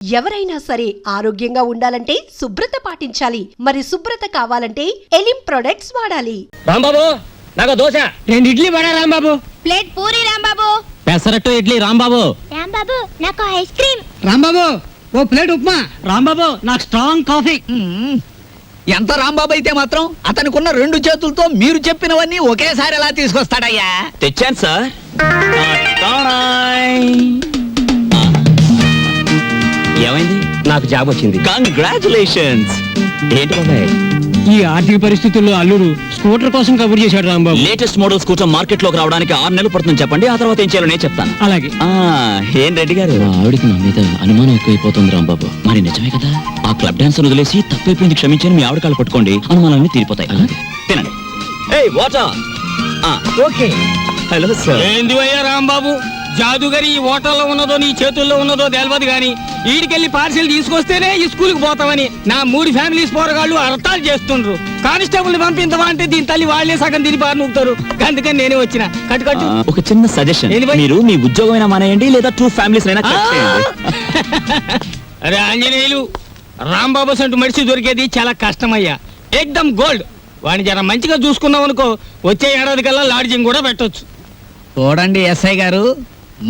ఎవరైనా సరే ఆరోగ్యంగా ఉండాలంటే శుభ్రత పాటించాలి. మరి శుభ్రత కావాలంటే ఎలిం ప్రొడక్ట్స్ వాడాలి. రాంబాబు నాకు దోశ 2 ఇడ్లీ పడా రాంబాబు. ప్లేట్ పూరి రాంబాబు. పెసరట్టు ఇడ్లీ రాంబాబు. రాంబాబు నాకు ఐస్ క్రీమ్. రాంబాబు ఓ ప్లేట్ ఉప్మా. రాంబాబు నాకు స్ట్రాంగ్ కాఫీ. ఎంత రాంబాబు అయితే మాత్రం అతనికున్న 2 చేతులతో మీరు చెప్పినవన్నీ ఒకేసారి ఎలా తీసుకొస్తాడయ్యా? తెచ్చాను సార్. ఏమైంది? నాకు జాబ్ వచ్చింది. కంగ్రాచులేషన్స్. ఏంటి బాబాయ్ ఈ ఆర్థిక పరిస్థితుల్లో అల్లుడు స్కూటర్ కోసం కబుర్ చేశాడు Rambabu. Latest model scooter market లోకి రావడానికి 6 నెలలు పడుతుంది చెప్పండి, ఆ తర్వాత ఏం చేయాలో నేను చెప్తాను. అలాగే. ఏం రెడ్డి గారు, ఆవిడికి నా మీద అనుమానం ఎక్కువైపోతుంది రాంబాబు. మరి నిజమే కదా, ఆ క్లబ్ డాన్స్ వదిలేసి తప్పైపోయింది క్షమించని మీ ఆవిడ కాళ్ళు పట్టుకోండి, అనుమానాలన్నీ తీరిపోతాయి. తినండి. ఏయ్ వాటర్. ఓకే. Hello sir. ఏంది అయ్యా రాంబాబు, జాదుగరి ఈ హోటల్లో ఉన్నదో నీ చేతుల్లో ఉన్నదో తెలియదు గాని ఈడికెళ్ళి పార్సిల్ తీసుకొస్తేనే ఈ స్కూల్కి పోతామని నా 3 ఫ్యామిలీస్ పోరగాళ్ళు అర్థాలు చేస్తుండ్రు. కానిస్టేబుల్ పంపించవా అంటే దీని తల్లి వాళ్లే సగం తిని బారి నూపుతారు. అందుకని నేనే వచ్చిన. కట్టు ఒక చిన్న సజెషన్, మీరు మీ ఉద్యోగమైనా మానేయండి లేదా 2 ఫ్యామిలీస్ అయినా కట్ చేయండి. అరే ఆంజనేయులు, రాంబాబు సంటూ మనిషి దొరికేది చాలా కష్టమయ్యా. ఏకదమ్ గోల్డ్. వాడిని జర మంచిగా చూసుకున్నాం అనుకో, వచ్చే ఏడాది కల్లా లాడ్జింగ్ కూడా పెట్టొచ్చు. చూడండి ఎస్ఐ గారు,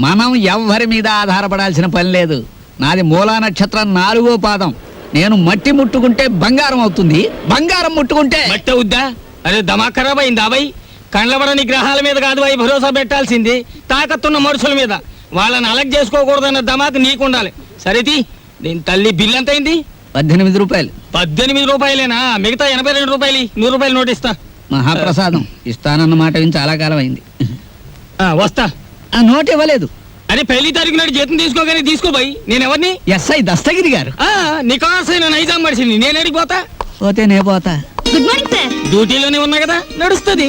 మనం ఎవ్వరి మీద ఆధారపడాల్సిన పని లేదు. నాది మూలా నక్షత్రం 4వ పాదం. నేను మట్టి ముట్టుకుంటే బంగారం అవుతుంది, బంగారం ముట్టుకుంటే మట్టి అవుద్దా? అరే దమాక్ ఖరాబ్ అయింది అబ్బాయి. కండ్లబడని గ్రహాల మీద కాదు అవి భరోసా పెట్టాల్సింది, తాకత్తున్న మనుషుల మీద. వాళ్ళని అలగ్ చేసుకోకూడదన్న దమాక్ నీకుండాలి. సరేది, దీని తల్లి బిల్ ఎంత అయింది? 18 రూపాయలు. 18 రూపాయలేనా? మిగతా 82 రూపాయలు 100 రూపాయలు నోటిస్తా. మహాప్రసాదం ఇస్తానన్న మాట విని చాలా కాలం అయింది. వస్తా. ఆ నోట్ ఇవ్వలేదు. అరే 1 తారీఖు నాడు జీతం తీసుకోగానే తీసుకోబాయి. నేనెవరిని? ఎస్ఐ దస్తగిరి గారు. నికాసైన నైజాం మనిషిని, నేను అడిగిపోతా. పోతే నే పోతా. Good morning sir. డ్యూటీలోనే ఉన్నా కదా, నడుస్తుంది.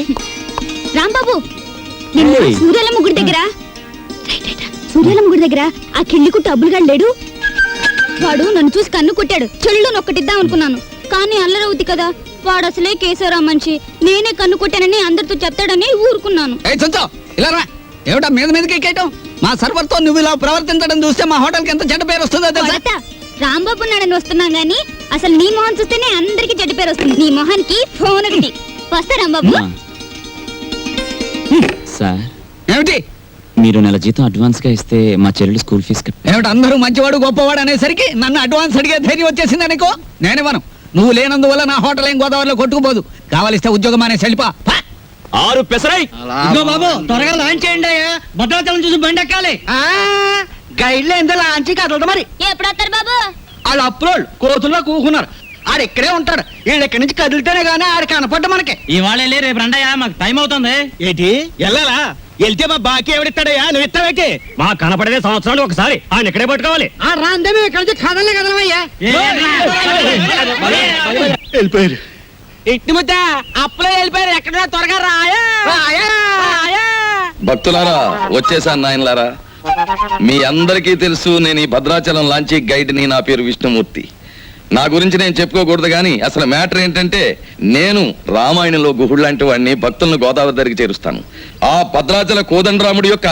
రాంబాబు, నిన్న సూర్యాలమ్మ గుడి దగ్గర ఆ కిళ్ళి కుట్టు అబ్బులుగాడు లేడు. వాడు నన్ను చూసి కన్ను కొట్టాడు. చెల్లు నొక్కటిద్దాం అనుకున్నాను, కానీ అల్లరవుద్ది కదా. వాడు అసలే కేశవరా మనిషి. నేనే కన్ను కొట్టానని అందరితో చెప్తాడని ఊరుకున్నాను. ఇలా రా. ఏమిటా మీద మీదకి ఎక్కేయటం? మా సర్వర్ తో నువ్వు ఇలా ప్రవర్తించడం చూస్తే మా హోటల్ కి ఎంత చెడ్డ పేరు వస్తుందో తెలుసా? రాంబాబు నాడని వస్తున్నా గానీ అసలు నీ మొహం చూస్తేనే అందరికి చెడ్డ పేరు వస్తుంది. నీ మొహానికి ఫోన్ ఒకటి. వస్తా రాంబాబు. సార్, ఏమిటి? మీరు నెల జీతం అడ్వాన్స్ గా ఇస్తే మా చెల్లెలు స్కూల్ ఫీజు ఏమిటి అందరూ మంచివాడు గొప్పవాడు అనేసరికి నన్ను అడ్వాన్స్ అడిగే ధైర్యం వచ్చేసింది అనుకో. నేనివ్వను. నువ్వు లేనందువల్ల నా హోటల్ ఏం గోదావరిలో కొట్టుకుపోదు. కావాలిస్తే ఉద్యోగం అనే సెల్పా 6 పెసరై. బాబు త్వరగా లాంచ్ చేయండి. భద్రాచలం చూసి బండి ఎక్కాలి. గైడ్లో ఎంత లాంచి కదలదు మరి. ఎప్పుడు వస్తారు బాబు? వాళ్ళు అప్రోల్ కోతుల్లో కూకున్నారు. ఆడు ఇక్కడే ఉంటాడు. వీళ్ళు ఇక్కడి నుంచి కదిలితేనే గానీ ఆడు కనపడ్డ మనకి. ఇవాళ రేపు రండయ్యా, మాకు టైం అవుతుంది. ఏంటి వెళ్ళాలా? వెళ్తే మా బాకీ ఎవడిస్తాడయ్యా? నువ్వు ఇస్తావేకి? మా కనపడేదే సంవత్సరాలు ఒకసారి. ఆయన ఇక్కడే పట్టుకోవాలి. రాందే ఇక్కడ నుంచి కదలే కదలమయ్యా. వెళ్ళిపోయారు. ఇట్టి ముద్ద అప్పులో వెళ్ళిపోయారు. ఎక్కడ త్వరగా రాయా. భక్తులారా, వచ్చేసాను నాయనలారా. మీ అందరికీ తెలుసు, నేను ఈ భద్రాచలం లాంచీ గైడ్ని. నా పేరు విష్ణుమూర్తి. నా గురించి నేను చెప్పుకోకూడదు కానీ అసలు మ్యాటర్ ఏంటంటే, నేను రామాయణంలో గుహుడు లాంటి వాడిని. భక్తులను గోదావరి దగ్గరికి చేరుస్తాను. ఆ భద్రాచల కోదండరాముడి యొక్క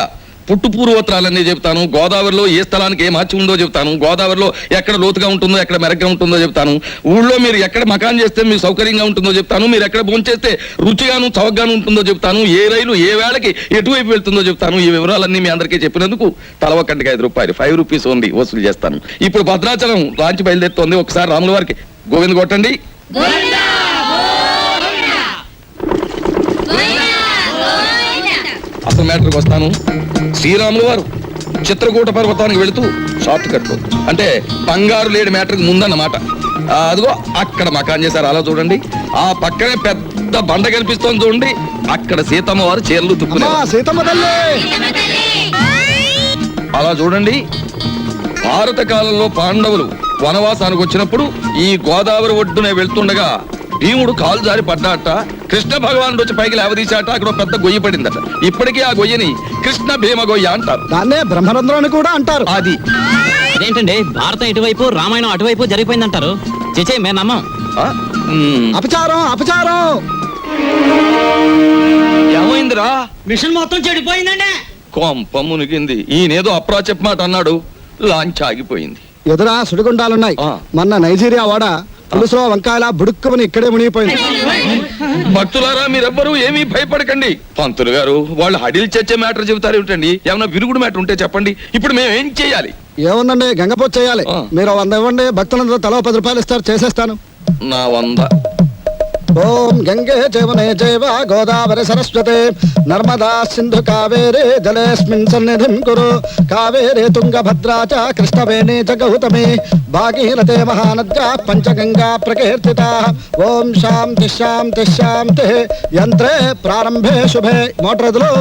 పుట్టుపూర్వోత్తరాలన్నీ చెప్తాను. గోదావరిలో ఏ స్థలానికి ఏ మార్చి ఉందో చెప్తాను. గోదావరిలో ఎక్కడ లోతుగా ఉంటుందో, ఎక్కడ మెరగ్గా ఉంటుందో చెప్తాను. ఊళ్ళో మీరు ఎక్కడ మకాన్ చేస్తే మీకు సౌకర్యంగా ఉంటుందో చెప్తాను. మీరు ఎక్కడ భోంచేస్తే రుచిగాను చౌకగాను ఉంటుందో చెప్తాను. ఏ రైలు ఏ వేళకి ఎటువైపు వెళ్తుందో చెప్తాను. ఈ వివరాలన్నీ మీ అందరికీ చెప్పినందుకు తల ఒక్కంటికి 5 రూపాయలు, 5 రూపీస్ ఓన్లీ వసూలు చేస్తాను. ఇప్పుడు భద్రాచలం లాంచి బయలుదేరుతోంది. ఒకసారి రాముల వారికి గోవింద కొట్టండి. అసలు మ్యాటర్కి వస్తాను. శ్రీరాములు వారు చిత్రకూట పర్వతానికి వెళుతూ షార్ట్ కట్ అంటే బంగారు లేడి మ్యాటర్కి ముందన్నమాట. అదిగో అక్కడ మకాన్ చేశారు. అలా చూడండి. ఆ పక్కనే పెద్ద బండ కనిపిస్తోంది చూడండి. అక్కడ సీతమ్మ వారు చీరలు తుక్కునేవారు. అలా చూడండి. భారత కాలంలో పాండవులు వనవాసానికి వచ్చినప్పుడు ఈ గోదావరి ఒడ్డునే వెళ్తుండగా భీముడు కాలు జారి పడ్డాట. కృష్ణ భగవానుడు వచ్చి పైకి లేవదీశాట. అక్కడ పెద్ద గొయ్యి పడిందట. ఇప్పటికీ ఆ గొయ్యని కృష్ణ భీమ గొయ్య అంటారు. దాన్నే బ్రహ్మరంధ్రం అని కూడా అంటారు. అది అదేంటండి, భారతం ఇటువైపు రామాయణం అటువైపు జరిగిపోయిందంటారు. చేచే మేము నమ్మం. అపచారం అపచారం. ఏమైందిరా? మిషన్ మొత్తం చెడిపోయిందండి. కొంప మునిగింది. ఈయనేదో అప్రాచప్ మాట అన్నాడు. లాంచ్ ఆగిపోయింది. ఎదురా సుడిగుండాలున్నాయి. ఆ. మొన్న నైజీరియా వాడ పులుసులో వంకాయల బుడుక్కుమని ఇక్కడే మునిగిపోయింది. భక్తులారా మీరెవ్వరూ ఏమీ భయపడకండి. పంతులు గారు వాళ్ళు హడిల్ చచ్చే మ్యాటర్ చెబుతారు ఏమిటండి? ఏమైనా విరుగుడు మ్యాటర్ ఉంటే చెప్పండి. ఇప్పుడు మేము ఏం చేయాలి? ఏముందండి, గంగపోతు చేయాలి. ఆ. మీరు 100 ఇవ్వండి, భక్తులందరూ తలో 10 రూపాయలు ఇస్తారు, చేసేస్తాను. నా 100. ఓం గంగే జవనే జైవ గోదావరి సరస్వతే నర్మదా సింధు కావేరే జలేస్మిన్ సన్నిధిం కురు కావేరే తుంగభద్రా చ కృష్ణవేణి చ గౌతమి భాగీరథే మహానద్యా పంచగంగా ప్రకీర్తితా. ఓం శాంతి శాంతి శాంతి. యంత్రే ప్రారంభే శుభే. మోటార్ ఎదులు.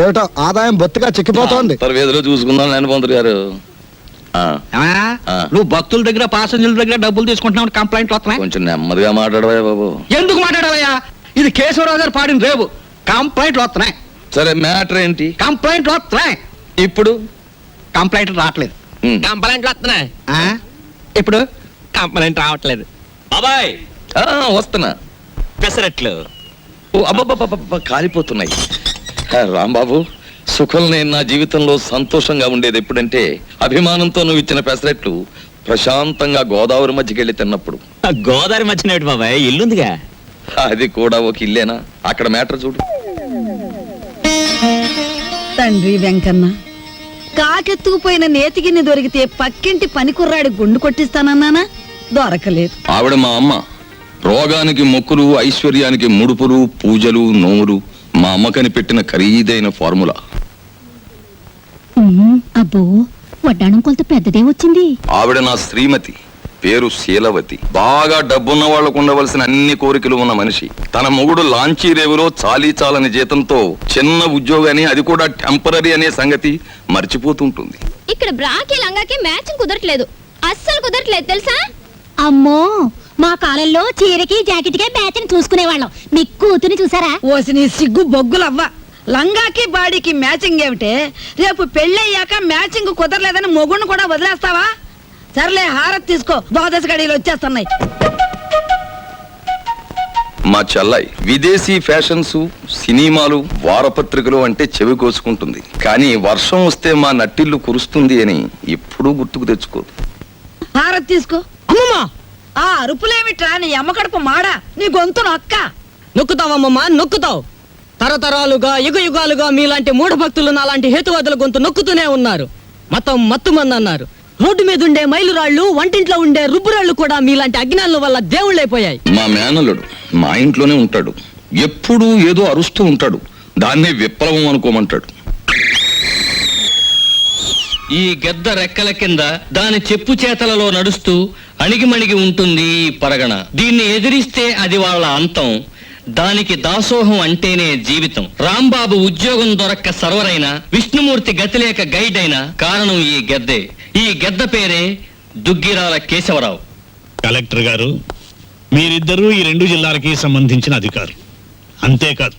ఏమిటో ఆదాయం బొత్తిగా చిక్కిపోతోంది. వేదిలో చూసుకుందాం లేని పంతులు గారు. ఆ, ఏమయ్యా? ఆ. నువ్వు భక్తుల దగ్గర పాసెంజర్ల దగ్గర డబ్బులు తీసుకుంటున్నావు, కంప్లైంట్లు వస్తున్నాయి. కొంచెం నెమ్మదిగా మాట్లాడవా బాబు. ఎందుకు మాట్లాడవయ్యా? ఇది కేశవరావు గారు పాడిన రేవు. కంప్లైంట్లు వస్తున్నాయి, సరే మ్యాటర్ ఏంటి కంప్లైంట్లు వస్తున్నాయి. ఇప్పుడు? కంప్లైంట్లు రావట్లేదు. కంప్లైంట్లు వస్తున్నాయి. ఆ? ఇప్పుడు కంప్లైంట్ రావట్లేదు. బాబాయ్ ఆ, వస్తున్నా. పెసరట్లు. ఓ అబ్బబ్బబ్బబ్బ, కాలిపోతున్నాయి. రాంబాబు, సుఖం నేను నా జీవితంలో సంతోషంగా ఉండేది ఎప్పుడంటే అభిమానంతో నువ్వు ఇచ్చిన పెసరెట్లు ప్రశాంతంగా గోదావరి మధ్యకి వెళ్ళి తిన్నప్పుడు. ఆ గోదావరి మధ్యన ఏమిటి బాబాయ్, ఇల్లుందిగా. అది కూడా ఒక ఇల్లేనా? అక్కడ మ్యాటర్ చూడు. తండ్రి వెంకన్న, కాకెత్తుకుపోయిన నేతిగిన్ని దొరికితే పక్కింటి పనికుర్రాడి గుండు కొట్టిస్తానన్నానా? దొరకలేదు. ఆవిడ మా అమ్మ. రోగానికి మొక్కులు, ఐశ్వర్యానికి ముడుపులు, పూజలు, నోములు మా అమ్మకని పెట్టిన ఖరీదైన ఫార్ములా. అబ్బో, వడ్డాణం కొంత పెద్దదే వచ్చింది. ఆవిడ నా శ్రీమతి, పేరు శీలవతి. బాగా డబ్బున్న వాళ్లకు ఉండవలసిన అన్ని కోరికలు ఉన్న మనిషి. తన మొగుడు లాంచీ రేవులో చాలీ చాలని జీతంతో చిన్న ఉద్యోగాన్ని, అది కూడా టెంపరరీ అనే సంగతి మర్చిపోతుంటుంది. ఇక్కడ బ్రాకి లంగాకి మ్యాచింగ్ కుదరట్లేదు, అస్సలు కుదరట్లేదు తెలుసా? అమ్మో, మా కాలంలో చీరకి జాకెట్కే మ్యాచింగ్ చూసుకునేవాళ్ళం. మీ కూతుని చూసారా? ఓసి నీ సిగ్గు బొగ్గులవ్వ. లంగాకి బాడీకి మ్యాచింగ్ ఏమిటే? రేపు పెళ్ళయ్యాక మ్యాచింగ్ కుదరలేదని మొగుణ్ణి కూడా వదిలేస్తావా? సర్లే, హారతి తీసుకో, ద్వాదశ గడియలు వచ్చేస్తున్నాయి. మా చెల్లాయి విదేశీ ఫ్యాషన్స్, సినిమాలు, వారపత్రికలు అంటే చెవి కోసుకుంటుంది. కానీ వర్షం వస్తే మా నట్టిల్లు కురుస్తుంది అని ఎప్పుడూ గుర్తుకు తెచ్చుకోదు. హారతి తీసుకో. అమ్మమ్మా, ఆ అరుపులేమిట్రా? నీ అమ్మకడుపు మాడా, నీ గొంతు నొక్క. నొక్కుతావమ్మమ్మా, నొక్కుతావు. తరతరాలుగా యుగ యుగాలుగా మీలాంటి మూఢ భక్తులు నాలాంటి హేతువాదుల గొంతు నొక్కుతూనే ఉన్నారు. మతం మత్తుమంది అన్నారు. రోడ్డు మీద ఉండే మైలురాళ్ళు, వంటింట్లో ఉండే రుబ్బురాళ్ళు కూడా మీలాంటి అజ్ఞానుల వల్ల దేవుళ్ళైపోయాయి. మా మేనల్లుడు మా ఇంట్లోనే ఉంటాడు. ఎప్పుడూ ఏదో అరుస్తూ ఉంటాడు. దాన్నే విప్లవం అనుకోమంటాడు. ఈ గెద్ద రెక్కల కింద దాని చెప్పు చేతలలో నడుస్తూ అణిగిమణిగి ఉంటుంది ఈ పరగణ. దీన్ని ఎదిరిస్తే అది వాళ్ళ అంతం. దానికి దాసోహం అంటేనే జీవితం. రాంబాబు ఉద్యోగం దొరక్క సర్వరైన, విష్ణుమూర్తి గతిలేక గైడ్ అయిన కారణం ఈ గెద్దే. ఈ గెద్ద పేరే దుగ్గిరాల కేశవరావు. కలెక్టర్ గారు, మీరిద్దరూ ఈ 2 జిల్లాలకి సంబంధించిన అధికారులు. అంతేకాదు,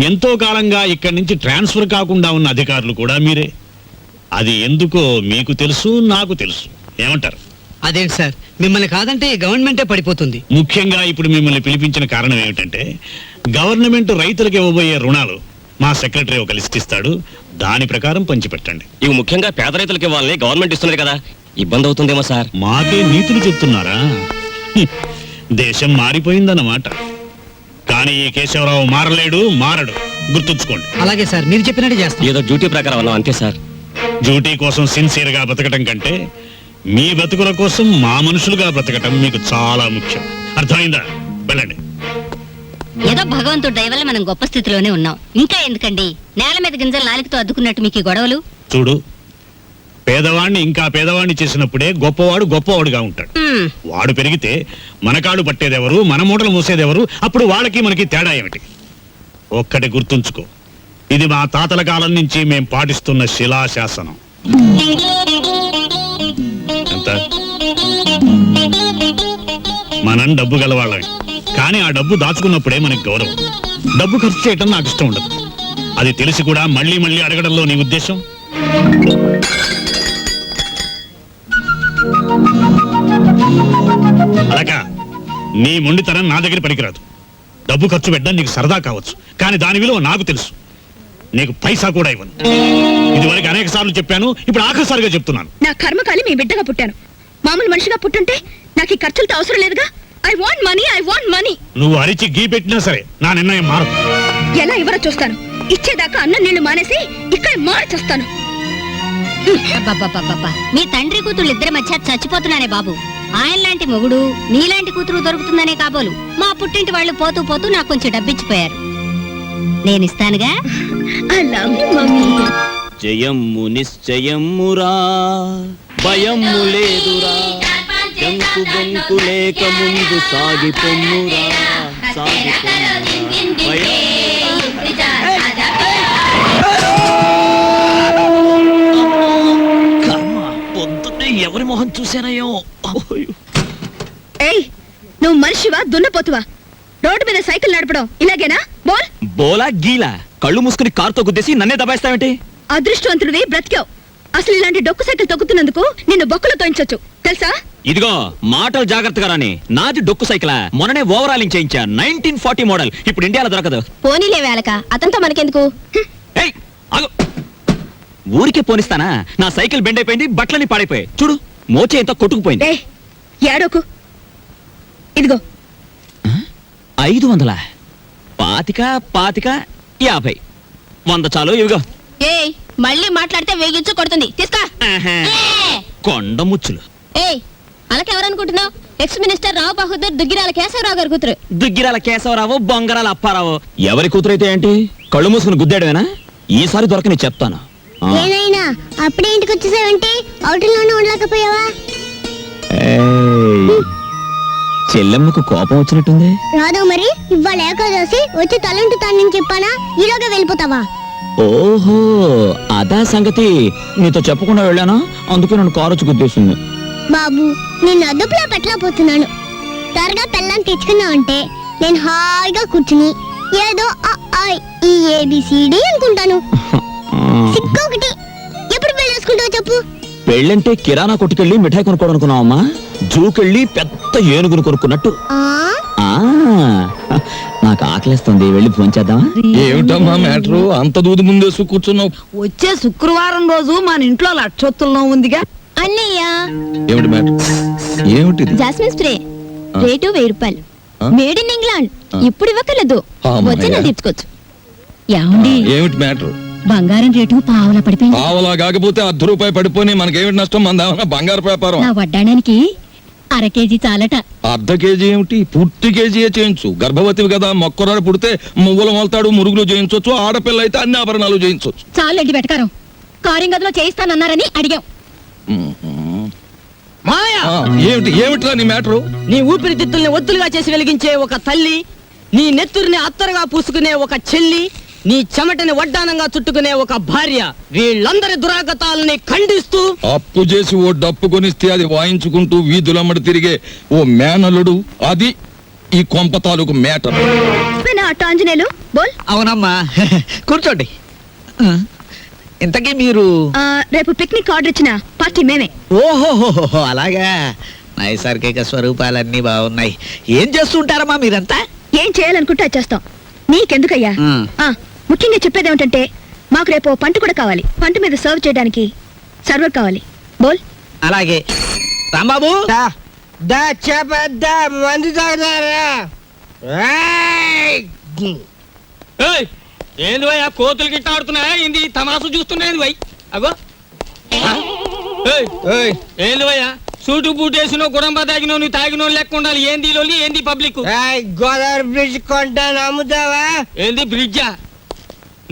ఎంతో కాలంగా ఇక్కడి నుంచి ట్రాన్స్ఫర్ కాకుండా ఉన్న అధికారులు కూడా మీరే. అది ఎందుకో మీకు తెలుసు, నాకు తెలుసు. ఏమంటారు? అదేంటి సార్, మిమ్మల్ని కాదంటే గవర్నమెంటే పడిపోతుంది. ముఖ్యంగా ఇప్పుడు మిమ్మల్ని పిలిపించిన కారణం ఏమిటంటే, గవర్నమెంట్ రైతులకు ఇవ్వబోయే రుణాలు మా సెక్రటరీ ఒక లిస్ట్ ఇస్తాడు. దాని ప్రకారం పంచిపెట్టండి. ఇవి ముఖ్యంగా పేద రైతులకి ఇవ్వాలని గవర్నమెంట్ ఇస్తున్నది కదా, ఇబ్బంది అవుతుందేమో సార్. మాకే నీతులు చెప్తున్నారా? దేశం మారిపోయిందన్నమాట. కానీ ఈ కేశవరావు మారలేడు, మారడు. గుర్తుంచుకోండి. అలాగే సార్, మీరు చెప్పినట్టు చేస్తాం. ఏదో డ్యూటీ ప్రకారం అన్నాం అంతే సార్. డ్యూటీ కోసం సిన్సియర్ గా బతకటం కంటే మీ బతుకుల కోసం మా మనుషులుగా బ్రతకటం మీకు చాలా ముఖ్యం. అర్థమైందా? వెళ్ళండి. ఏదో భగవంతుడు దయ వల్ల మనం గొప్ప స్థితిలోనే ఉన్నాం. ఇంకా ఎందుకండి నేల మీద గింజలు నాలుగుతో అద్దుకున్నట్టు మీకు ఈ గొడవలు? చూడు, పేదవాణ్ణి ఇంకా పేదవాణ్ణి చేసినప్పుడే గొప్పవాడు గొప్పవాడుగా ఉంటాడు. వాడు పెరిగితే మనకాడు పట్టేదెవరు, మన మూటలు మూసేదెవరు? అప్పుడు వాళ్ళకి మనకి తేడా ఏమిటి? ఒక్కటి గుర్తుంచుకో, ఇది మా తాతల కాలం నుంచి మేం పాటిస్తున్న శిలాశాసనం. ఎంత? మనం డబ్బు గలవాళ్ళమే, కానీ ఆ డబ్బు దాచుకున్నప్పుడే మనకి గౌరవం. డబ్బు ఖర్చు చేయటం నాకు ఇష్టం ఉండదు. అది తెలిసి కూడా మళ్ళీ మళ్ళీ అడగడంలో నీ ఉద్దేశం? అలాగా నీ మొండితనం నా దగ్గర పనికిరాదు. డబ్బు ఖర్చు పెట్టడం నీకు సరదా కావచ్చు కానీ దాని విలువ నాకు తెలుసు. నీకు పైసా కూడా ఇవ్వను. ఇదివరకు అనేక సార్లు చెప్పాను, ఇప్పుడు ఆఖరిసారిగా చెప్తున్నాను. నా కర్మకాలి మీ బిడ్డగా పుట్టాను. మామూలు మనిషిగా పుట్టుంటే నాకు ఈ ఖర్చులతో అవసరం లేదుగా. I want money. నువ్వు అరిచి గీ పెట్టినా సరే నా నిర్ణయం మారదు. ఎలా ఇవ్వరో చూస్తాను. ఇచ్చేదాకా అన్నం నీళ్లు మానేసి ఇక్కడ మార్చేస్తాను. మీ తండ్రి కూతురు ఇద్దరి మధ్య చచ్చిపోతున్నానే బాబు. ఆయన లాంటి మొగుడు నీలాంటి కూతురు దొరుకుతుందనే కాబోలు మా పుట్టింటి వాళ్ళు పోతూ పోతూ నాకు కొంచెం డబ్బిచ్చిపోయారు. నేనిస్తానుగా. I love you mummy. జయమ్ము నిశ్చయమ్మురా, భయమ్ము లేదురా, జంకు బొంకు లేక ముందు సాగిపొమ్మురా, పొద్దున్నే ఎవరి మొహం చూసానయ్యో. ఏయ్, నువ్వు మనిషివా దున్నపోతువా? రోడ్డు మీద సైకిల్ నడపడం ఇలాగేనా? బోలా గీలా కళ్ళు మూసుకుని కారుతో గుద్దేసి నన్నే దబాయిస్తావేంటి? అదృష్టవంతుడివి, బ్రతికావు. అసలు ఇలాంటి డొక్కు సైకిల్ తొక్కుతున్నందుకు నిన్ను బొక్కలు తోయించొచ్చు తెలుసా? ఇదిగో మాటలు జాగ్రత్తగా రాని. నాది డొక్కు సైకిల్, మొన్ననే ఓవరాలింగ్ చేయించా. 1940 మోడల్. ఇప్పుడు ఇండియాలో దొరకదు. పోనీలే వేలక, అతనితో మనకెందుకు? ఏయ్, ఆగు. ఊరికే పోనిస్తానా? నా సైకిల్ బెండ్ అయిపోయింది, బట్టలని పాడైపోయాయి. చూడు, మోచే ఎంత కొట్టుకుపోయింది. ఏయ్, ఏడోకు. ఇదిగో 500, పాతిక 50, 100 చాలు. ఇవిగో. ఏయ్, మళ్ళీ మాట్లాడితే వేగించు కొడుతుంది. తీసుకో. కొండ ముచ్చులు. ఏయ్, అలాకెవరనుకుంటున్నావు? ఎక్స్ మినిస్టర్ రావు బహదూర్ దుగ్గిరాల కేశవరావు గారి కూతురు. దుగ్గిరాల కేశవరావు, బొంగరాల అప్పారావు. ఎవరి కూతురైతే ఏంటి? కళ్ళు మూసుకుని గుద్దాడువేనా? ఈసారి దొరకని చెప్తాను. ఏనైనా అప్పుడే ఇంటికి వచ్చేసావంటే అవుటిలోనే ఉండలేకపోయావా? చెల్లెమ్మకు కోపం వచ్చినట్టుంది. రాదు మరి, ఇవాళ ఏకాదశి వచ్చి తలంటుతానని చెప్పానా? ఈలోగా వెళ్ళిపోతావా? ఓహో, అదా సంగతి. నీతో చెప్పకుండా వెళ్ళానా? అందుకే నన్ను కారు వచ్చి గుద్దేసింది. బాబు, నేను అదుపులో పెట్టలేకపోతున్నాను. త్వరగా పెళ్ళాన్ని తెచ్చుకున్నావంటే నేను హాయిగా కూర్చుని ఏదో ఈ ఏబిసిడి అనుకుంటాను. సిక్కొకటి. ఎప్పుడు పెళ్ళేసుకుంటావు చెప్పు? పెళ్ళంటే కిరాణా కొట్టుకెళ్ళి మిఠాయి కొనుక్కోవనుకున్నావమ్మా? జూకెళ్ళి పెద్ద ఏనుగును కొనుక్కున్నట్టు. నాకు ఆకలిస్తుంది, వెళ్ళి ఫోన్ చేద్దామా? ఏమిటమ్మా మ్యాటరు? అంత దూది ముందేసు కూర్చున్నావు. వచ్చే శుక్రవారం రోజు మన ఇంట్లో లక్షొత్తుల్లో ఉందిగా. అన్నయ్య, ఏమిటి మ్యాటర్? ఏమిటిది? జాస్మిన్ స్ప్రే రేటు 1000 రూపాయలు. Made in England. ఇప్పుడు ఇవ్వకలేదు, వచ్చిన తీర్చుకోవచ్చు. ఏమండి, ఏమిటి మ్యాటర్? బంగారం రేటు పావలా పడిపోయింది. పావలా కాకపోతే ₹10 పడిపోయి మనకేమిటి నష్టం? మన బంగారు వ్యాపారం. నా వడ్డాడానికి 1/2 కేజీ చాలట. ½ కేజీ ఏమిటి? పూర్తి కేజీయే చేయించు. గర్భవతివి కదా, మొక్కరాడు పుడితే మువ్వలు మొలతాడు, మురుగులు చేయించవచ్చు. ఆడపిల్ల అయితే అన్ని ఆభరణాలు చేయించవచ్చు. చాలండి వెటకారం. కారింగదిలో చేయిస్తానన్నారని అడిగాం. మాయా, ఏమిట్రా నీ మ్యాటరు? నీ ఊపిరితిత్తుల్ని ఒత్తులుగా చేసి వెలిగించే ఒక తల్లి, నీ నెత్తురిని అత్తరుగా పూసుకునే ఒక చెల్లి, నీ చెమటని వడ్డానంగా చుట్టుకునే ఒక భార్య, వీళ్ళందరి దురాగతాలని ఖండిస్తూ అప్పు చేసి ఓ డప్పు కొనిస్తే అది వాయించుకుంటూ వీధులమ్మడి తిరిగే ఓ మేనలుడు, అది ఈ కొంప తాలూకు మ్యాటర్. ఆంజనేయులు బోల్. అవునమ్మా, కూర్చోండి. ఇంతకీ మీరు? రేపు పిక్నిక్ ఆర్డర్ ఇచ్చిన పార్టీ మేమే. ఓహోహోహో, అలాగా. నైసర్గిక స్వరూపాలన్నీ బాగున్నాయి. ఏం చేస్తుంటారమ్మా మీరంతా? ఏం చేయాలనుకుంటే అది చేస్తాం. నీకెందుకయ్యా? ముఖ్యంగా చెప్పేది ఏమిటంటే, మాకు రేపు పంట కూడా కావాలి. పంట మీద సర్వ్ చేయడానికి సర్వర్ కావాలి. బోల్. అలాగే. రాంబాబు, ఏంది వై ఆ కోతులు గిట్ట ఆడుతున్నాయా? ఏంది తమాసు చూస్తున్నాయి వై? అగో ఏంది వయ్యా? సూటు బూట్ వేసినో గుడంబ తాగినో నువ్వు తాగినో లెక్క ఉండాలి. ఏంది లోలి, ఏంది పబ్లిక్? గోదావరి బ్రిడ్జ్ కొంటాను, అమ్ముతావా? ఏంది బ్రిడ్జా?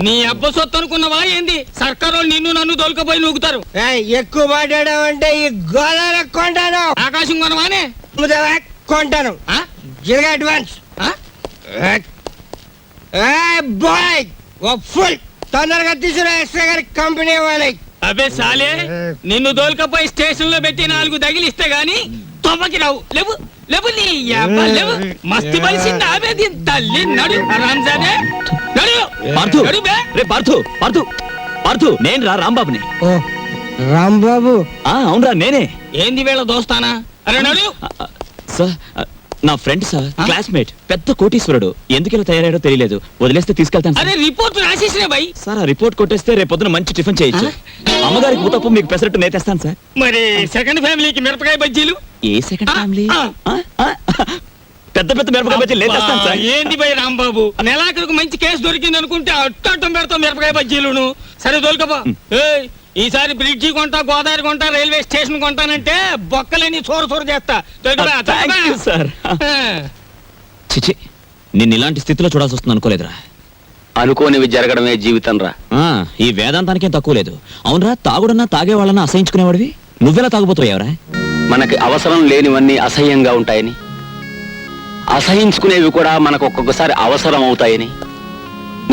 నీ అబ్బ సొత్తు అనుకున్నావా ఏంది? సర్కారు నిన్ను నన్ను దొలకపోయి నూగుతారు. ఎక్కువ మాట్లాడావంటే ఈ గోదావరి కొంటాను. ఆకాశం కొనవానే? అమ్ముతావా? కొంటాను. అడ్వాన్స్ బాయ్, ఫుల్ తొందరగా తీసుకురా. ఎక్స్ట్రా గారి కంపెనీ వాళ్ళకి. అబే సాలే, నిన్ను దోల్కపోయి స్టేషన్ లో పెట్టి 4 తగిలిస్తే గాని తొమ్మకి రావు. లేవు లేవు, నీ అబ్బ లేవు. మస్తు బలిసింది ఆమె దీని తల్లి. నడు రాంజానే, నడు. పార్థు, నడు బే. రే పార్థు, నేను రా రాంబాబుని. రాంబాబు? అవునరా నేనే. ఏంది వీళ్ళ దోస్తానా? అరే నడు. సార్, నా ఫ్రెండ్ సార్, క్లాస్మేట్, పెద్ద కోటీశ్వరుడు. ఎందుకు ఇలా తయారయ్యాడో తెలియలేదు. వదిలేస్తే తీసుకెళ్తాను అరే సార్. రిపోర్ట్ రాసేసిన భయ్. సార్ ఆ రిపోర్ట్ కొట్టేస్తే రేపు పొద్దున మంచి టిఫిన్ చేయొచ్చు. అమ్మగారికి ఊతప్పు, మీకు పెసరట్టు నేతేస్తాను సార్. మరి సెకండ్ ఫ్యామిలీకి మిరపకాయ బజ్జీలు. ఏ సెకండ్ ఫ్యామిలీ? ఆ. పెద్ద పెద్ద మిరపకాయ బజ్జీలు నేతేస్తాను సార్. ఏంది భయ్ రాంబాబు, నెలాఖరుకు మంచి కేసు దొరికింది అనుకుంటే అట్టం పెడతాం మిరపకాయ బజ్జీలును. సరే దొరకబా. ఈసారి బ్రిడ్జి కొంటా, గోదావరి కొంటా, రైల్వే స్టేషన్ కొంటానంటే బొక్కలేని చోరు చేస్తా. Thank you, sir. చిచి, నిన్ను ఇలాంటి స్థితిలో చూడాల్సి వస్తుంది అనుకోలేదురా. అనుకోనివి జరగడమే జీవితం రా. ఈ వేదాంతానికేం తక్కువ లేదు. అవునరా, తాగుడన్నా తాగేవాళ్ళన్నా అసహించుకునేవాడివి. నువ్వెలా తాగుపోతావురా? మనకి అవసరం లేనివన్నీ అసహ్యంగా ఉంటాయని, అసహించుకునేవి కూడా మనకు ఒక్కొక్కసారి అవసరం అవుతాయని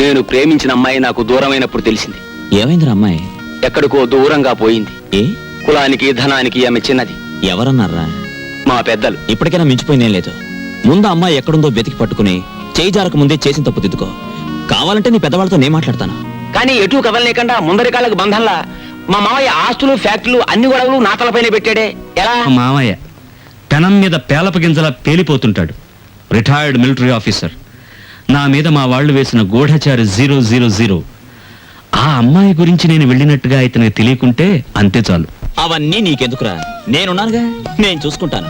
నేను ప్రేమించిన అమ్మాయి నాకు దూరమైనప్పుడు తెలిసింది. ఏమైందిరా అమ్మాయి? ఎక్కడికో దూరంగా పోయింది. ఏ కులానికి ధనానికి ఆమె చిన్నది. ఎవరన్నారా? మా పెద్దలు. ఇప్పటికైనా మించిపోయిందేం లేదు. ముందు అమ్మాయి ఎక్కడుందో వెతికి పట్టుకుని చేయి జారక ముందే చేసిన తప్పు దిద్దుకో. కావాలంటే నీ పెద్దవాళ్ళతో నేను మాట్లాడతాను. కానీ ఎటు కదలలేకుండా ముందరి కాళ్ళకు బంధంలా మా మామయ్య ఆస్తులు, ఫ్యాక్టరీలు, అన్ని గొడవలు నా తలపైన పెట్టాడే. ఎలా? మామయ్య పెనం మీద పేలప గింజలా పేలిపోతుంటాడు. Retired military officer. నా మీద మా వాళ్ళు వేసిన గూఢచారి 000. ఆ అమ్మాయి గురించి నేను వెళ్ళినట్టుగా ఇతనికి తెలియకుంటే అంతే చాలు. అవన్నీ నీకెందుకురా, నేనున్నానుగా, నేను చూసుకుంటాను.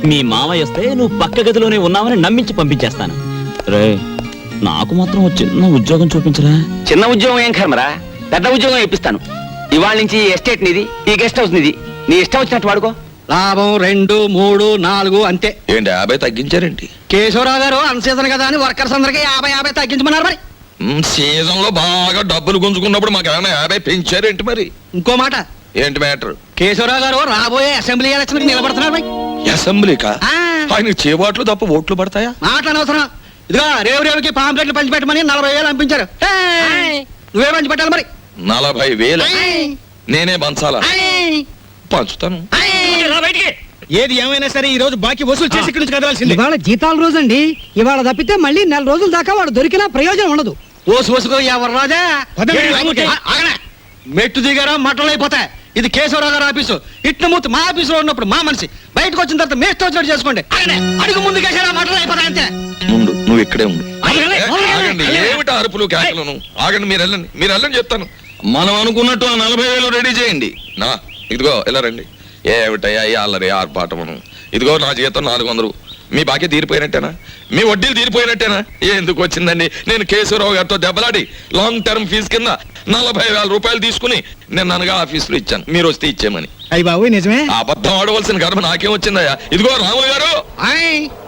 మీ మామయ్య వస్తే నువ్వు పక్క గదిలోనే ఉన్నావని నమ్మించి పంపించేస్తాను. రే, నాకు మాత్రం చిన్న ఉద్యోగం చూపించరా. చిన్న ఉద్యోగం ఏం కర్మరా, పెద్ద ఉద్యోగం ఇప్పిస్తాను. ఇవాళ నుంచి ఈ ఎస్టేట్ నిది, ఈ గెస్ట్ హౌస్ నిది. నీ ఇష్టం వచ్చినట్టు వాడుకో. లాభం 2, 3, 4 అంతే. ఏంటి 50 తగ్గించారేంటి? కేశవరావు గారు అన్సీజన్ కదా అని వర్కర్స్ అందరికి 50 తగ్గించమన్నారు. మరి సీజన్ లో బాగా డబ్బులు గుంజుకున్నప్పుడు మాకు ఏమైనా 50 పెంచారేంటి? మరి ఇంకో మాట, ఏంటి మ్యాటర్? కేశవరావు గారు రాబోయే అసెంబ్లీ ఎలక్షన్ నిలబడుతున్నారు. మరి అసెంబ్లీకా? ఆ. ఆయనకి చేబాట్లు తప్ప ఓట్లు పడతాయా? మాట్లాడనవసరం. ఇదిగో రేవుకి పాంప్లెట్లు పంచిపెట్టమని 40,000 పంపించారు. నువ్వే పంచిపెట్టాలి. మరి 40,000 నేనే పంచాలా? పంచుతాను. ఏది ఏమైనా సరే ఈ రోజు బాకీ వసూలు చేసి ఇక్కడి నుంచి కదలాల్సింది. ఇవాళ జీతాల రోజు అండి. ఇవాళ తప్పితే మళ్ళీ 4 రోజుల దాకా వాడు దొరికినా ప్రయోజనం ఉండదు. ఓసుకో ఎవరు రాజా. ఆగనే. మెట్టు దిగారా మట్టలు అయిపోతాయి. ఇది కేశవరావు గారు ఆఫీసు. ఇట్నమూర్తి మా ఆఫీసులో ఉన్నప్పుడు మా మనిషి, బయటకు వచ్చిన తర్వాత మేస్తో వచ్చినట్టు చేసుకోండి. ఆగనే. అడుగు ముందు కేసారా మట్టలు అయిపోతాయి అంతే. ముందు నువ్వు ఇక్కడే ఉండు. ఆగనే. ఆగండి, ఏమిటి అరుపులు కేకలను? ఆగండి, మీరు వెళ్ళండి చెప్తాను. మనం అనుకున్నట్టు ఆ 40,000 రెడీ చేయండి. నా ఇదిగో ఇలా రండి. ఏమిటయ్యా ఈ అల్లరి ఆర్పాటమును? ఇదిగో నా జీతం 400. మీ బాకీ తీరిపోయినట్టేనా? మీ వడ్డీలు తీరిపోయినట్టేనా? ఎందుకు వచ్చిందండి? నేను కేశవరావు గారితో దెబ్బలాడి లాంగ్ టర్మ్ ఫీజు కింద 40,000 రూపాయలు తీసుకుని నేను అనగా ఆఫీసులో ఇచ్చాను. మీరు వస్తే ఇచ్చేమని. అయ్యి బాబు నిజమే. అబద్ధం ఆడవలసిన గర్భ నాకేం వచ్చిందయ్యా? ఇదిగో రాములు గారు,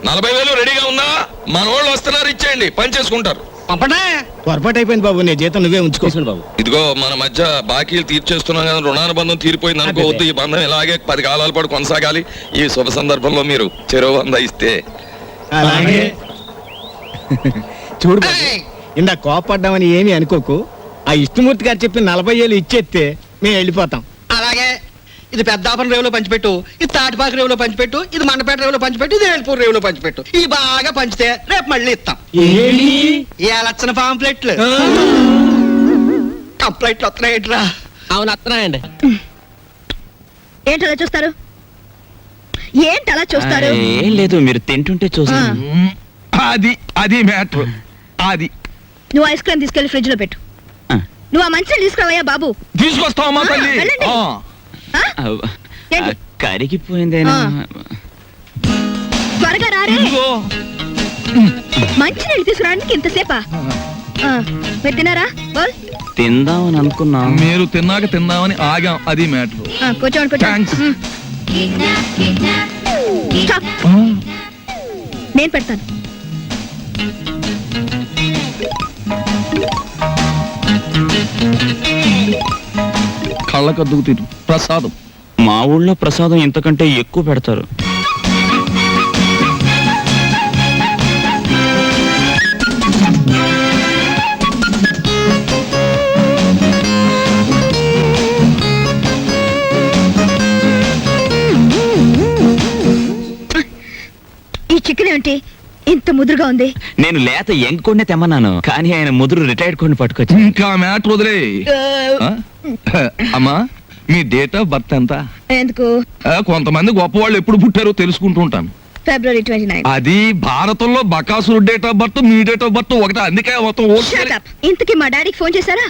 40,000 రెడీగా ఉందా? మన వాళ్ళు వస్తున్నారు, ఇచ్చేయండి, పని చేసుకుంటారు. పంపండి. పొరపాటు అయిపోయింది బాబు, నీ జీతం నువ్వే ఉంచుకో బాబు. ఇదిగో మన మధ్య బాకీలు తీర్చేస్తున్నాం కదా, రుణానుబంధం తీరిపోయింది అనుకోవద్దు. ఈ బంధం ఇలాగే 10 కాలాల పాటు కొనసాగాలి. ఈ శుభ సందర్భంలో మీరు చెరువు 100 ఇస్తే. అలాగే. చూడు బాబు, ఇందా కోపడ్డామని ఏమీ అనుకోకు. ఆ ఇష్టమూర్తి గారు చెప్పి 40,000 ఇచ్చేస్తే మేము వెళ్ళిపోతాం. అలాగే. ఇది పెద్దాపురం రేవులో పంచిపెట్టు, ఇది తాటిపాక రేవులో పంచిపెట్టు, ఇది మండపేట రేవులో పంచిపెట్టు, ఇది ఏల్పూర్ రేవులో పంచిపెట్టు. ఇది బాగా పంచితే రేపు మళ్ళీ ఇస్తాం. ఈ లక్షణ పాంప్లెట్లు కంప్లైంట్లు వస్తున్నాయిట్రా. అవును వస్తున్నాయండి. ఏంటలా చూస్తారు? ఏంటలా చూస్తారు? ఏం లేదు, మీరు తింటుంటే చూస్తాను. అది మ్యాటర్. అది నువ్వు ఐస్ క్రీమ్ తీసుకెళ్లి ఫ్రిడ్జ్ లో పెట్టు. నువ్వు ఆ మంచిని తీసుకురావయ్యా బాబు. తీసుకొస్తావమ్మా తల్లి. వెళ్ళండి. ఏంటి? కరిగిపోయిందేనా? త్వరగా రారే. మంచి నీళ్ళు తీసుకురావడానికి ఇంతసేపా? మీరు తిన్నారా? బోల్. తిందామని అనుకున్నా. మీరు తిన్నాక తిందామని ఆగాం. అది మ్యాటర్. కూర్చోండి కూర్చోండి. Stop. నేను పెడతాను. కళ్ళకద్దుకు తిరు ప్రసాదం. మా ఊళ్ళో ప్రసాదం ఇంతకంటే ఎక్కువ పెడతారు. ఈ చికెన్ ఏంటి ఇంత ముదురుగా ఉంది? నేను లేత ఎంకొండే తెమ్మన్నాను, కానీ ఆయన ముదురు రిటైర్డ్ కొన్ని పట్టుకొచ్చి. ఇంకా మ్యాటర్ వదిలే. అమ్మా, మీ డేట్ ఆఫ్ బర్త్ ఎంత? ఎందుకు? కొంతమంది గొప్ప వాళ్ళు ఎప్పుడు పుట్టారో తెలుసుకుంటూ ఉంటాను. February 29. అది భారతంలో బకాసురు డేట్ ఆఫ్ బర్త్ మీ డేట్ ఆఫ్ బర్త్ ఒకటే, అందుకే మొత్తం Shut up. ఇంతకీ మా డాడీకి ఫోన్ చేశారా?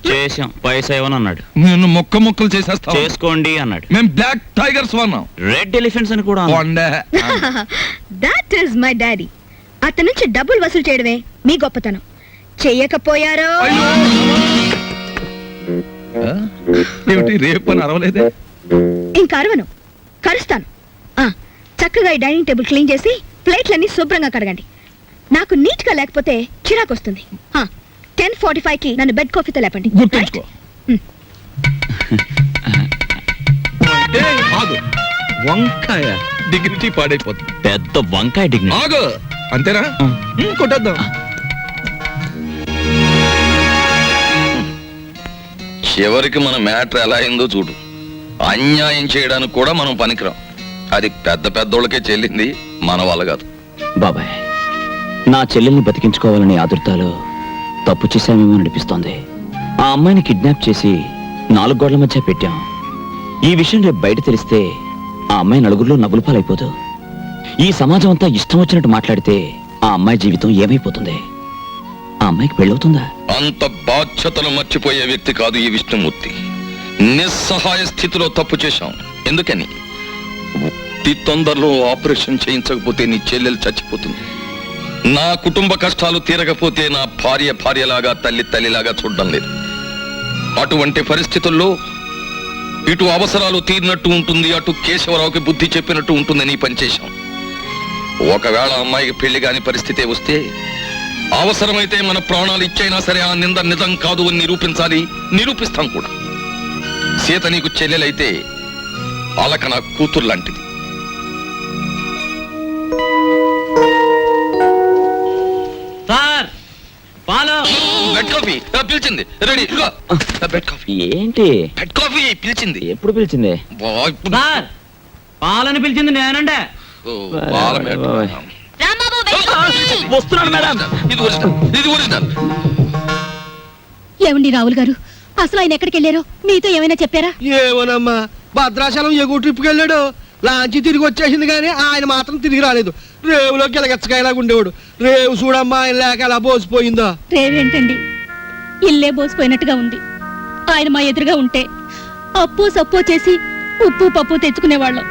చేసాం, పైసా ఇవ్వను అన్నాడు. నేను ముక్కలు చేసేస్తా. చేసుకోండి అన్నాడు. మేము బ్లాక్ టైగర్స్ వన్నాం. రెడ్ ఎలిఫెంట్స్ అని కూడా అన్నాడు. That is my daddy. అతని నుంచి డబ్బులు వసూలు చేయడమే మీ గొప్పతనం. చెయ్యకపోయారో ఏమిటి రేపు అని అరవలేదే? ఇంకా అరవను, కరుస్తాను. చక్కగా ఈ డైనింగ్ టేబుల్ క్లీన్ చేసి ప్లేట్లన్నీ శుభ్రంగా కడగండి. నాకు నీట్ గా లేకపోతే చిరాకు వస్తుంది. 10:45కి నన్ను బెడ్ కాఫీతో లేపండి. గుర్తుంచుకో. ఆగు, వంకాయ డిగ్నిటీ పాడైపోతుంది. పెద్ద వంకాయ డిగ్నిటీ. ఆగు, అంతేనా? కొట్టేద్దాం. చివరికి మన మ్యాటర్ ఎలా అయిందో చూడు. అన్యాయం చేయడానికి కూడా మనం పనికిరాం. అది పెద్ద పెద్దోళ్ళకే చెల్లింది, మన వల్ల కాదు. బాబాయ్, నా చెల్లెల్ని బతికించుకోవాలనే ఆదుర్తాలో తప్పు చేశామేమో అనిపిస్తోంది. ఆ అమ్మాయిని కిడ్నాప్ చేసి 4 గోడల మధ్య పెట్టాం. ఈ విషయం రేపు బయట తెలిస్తే ఆ అమ్మాయి నలుగురిలో నవ్వుల పాలైపోదు. ఈ సమాజం అంతా ఇష్టం వచ్చినట్టు మాట్లాడితే ఆ అమ్మాయి జీవితం ఏమైపోతుంది? ఆ అమ్మాయికి పెళ్ళవుతుందా? అంత బాధ్యతలు మర్చిపోయే వ్యక్తి కాదు ఈ విష్ణుమూర్తి. నిస్సహాయ స్థితిలో తప్పు చేశాం. ఎందుకని? అతి తొందరలో ఆపరేషన్ చేయించకపోతే నీ చెల్లెలు చచ్చిపోతుంది. నా కుటుంబ కష్టాలు తీరకపోతే నా భార్యలాగా తల్లిలాగా చూడడం లేదు. అటువంటి పరిస్థితుల్లో ఇటు అవసరాలు తీరినట్టు ఉంటుంది, అటు కేశవరావుకి బుద్ధి చెప్పినట్టు ఉంటుందని పనిచేశాం. ఒకవేళ అమ్మాయికి పెళ్లి కాని పరిస్థితే వస్తే అవసరమైతే మన ప్రాణాలు ఇచ్చైనా సరే ఆ నింద నిజం కాదు అని నిరూపిస్తాం కూడా. సీత నీకు చెల్లెలైతే అలక నా కూతురు లాంటిది. సార్, పాలు. బెడ్ కాఫీ పిలిచింది, రెడీ. Bed coffee. ఏంటి బెడ్ కాఫీ పిలిచింది. ఎప్పుడు పిలిచింది? సార్, పాలని పిలిచింది నేనండే. పాల మేడం. వస్తున్నాను మేడం. ఇది ఒరిజినల్. ఏమండి రావుల్ గారు, అసలు ఆయన ఎక్కడికి వెళ్ళారో మీతో ఏమైనా చెప్పారా? ఏమోనమ్మా, భద్రాచలం ఎగువ ట్రిప్కి వెళ్ళాడు. లాంచి తిరిగి వచ్చేసింది కానీ ఆయన మాత్రం తిరిగి రాలేదు. రేవులో గిలగచ్చకాయలాగా ఉండేవాడు. రేవు చూడమ్మా, ఆయన లేక ఎలా బోసిపోయిందో. రేవేంటండి, ఇల్లే బోసిపోయినట్టుగా ఉంది. ఆయన మా ఎదురుగా ఉంటే అప్పు సప్పు చేసి ఉప్పు పప్పు తెచ్చుకునేవాళ్ళం.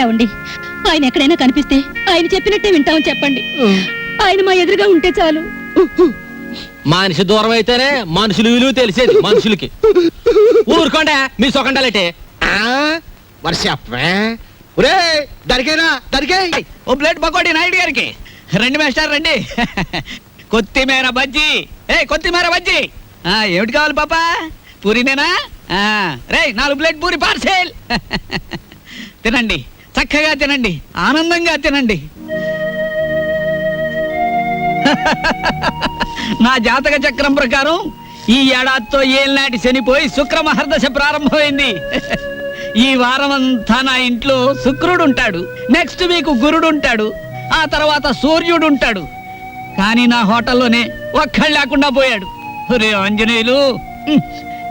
ఏమండి, ఆయన ఎక్కడైనా కనిపిస్తే ఆయన చెప్పినట్టే వింటామని చెప్పండి. ఆయన మా ఎదురుగా ఉంటే చాలు. మనిషి దూరం అయితేనే మనుషులు విలువ తెలిసేది మనుషులకి. ఊరుకోండి మీ సొకండాలంటే. మరి చెప్పే ఒరే, దరికేనా దరికే. ఓ ప్లేట్ పకోడీ నాయుడు గారికి. రండి మేస్టర్ రండి. కొత్తిమీర బజ్జీ. కొత్తిమీర బజ్జీ ఏమిటి కావాలి పాపా? పూరినేనా? రే 4 ప్లేట్ పూరి పార్సెల్. తినండి, చక్కగా తినండి, ఆనందంగా తినండి. నా జాతక చక్రం ప్రకారం ఈ ఏడాదితో ఏళ్ళనాటి శనిపోయి శుక్ర మహర్దశ ప్రారంభమైంది. ఈ వారం అంతా నా ఇంట్లో శుక్రుడు ఉంటాడు, నెక్స్ట్ వీక్ గురుడు ఉంటాడు, ఆ తర్వాత సూర్యుడు ఉంటాడు. కానీ నా హోటల్లోనే ఒక్కళ్ళు లేకుండా పోయాడు. రే ఆంజనేయులు,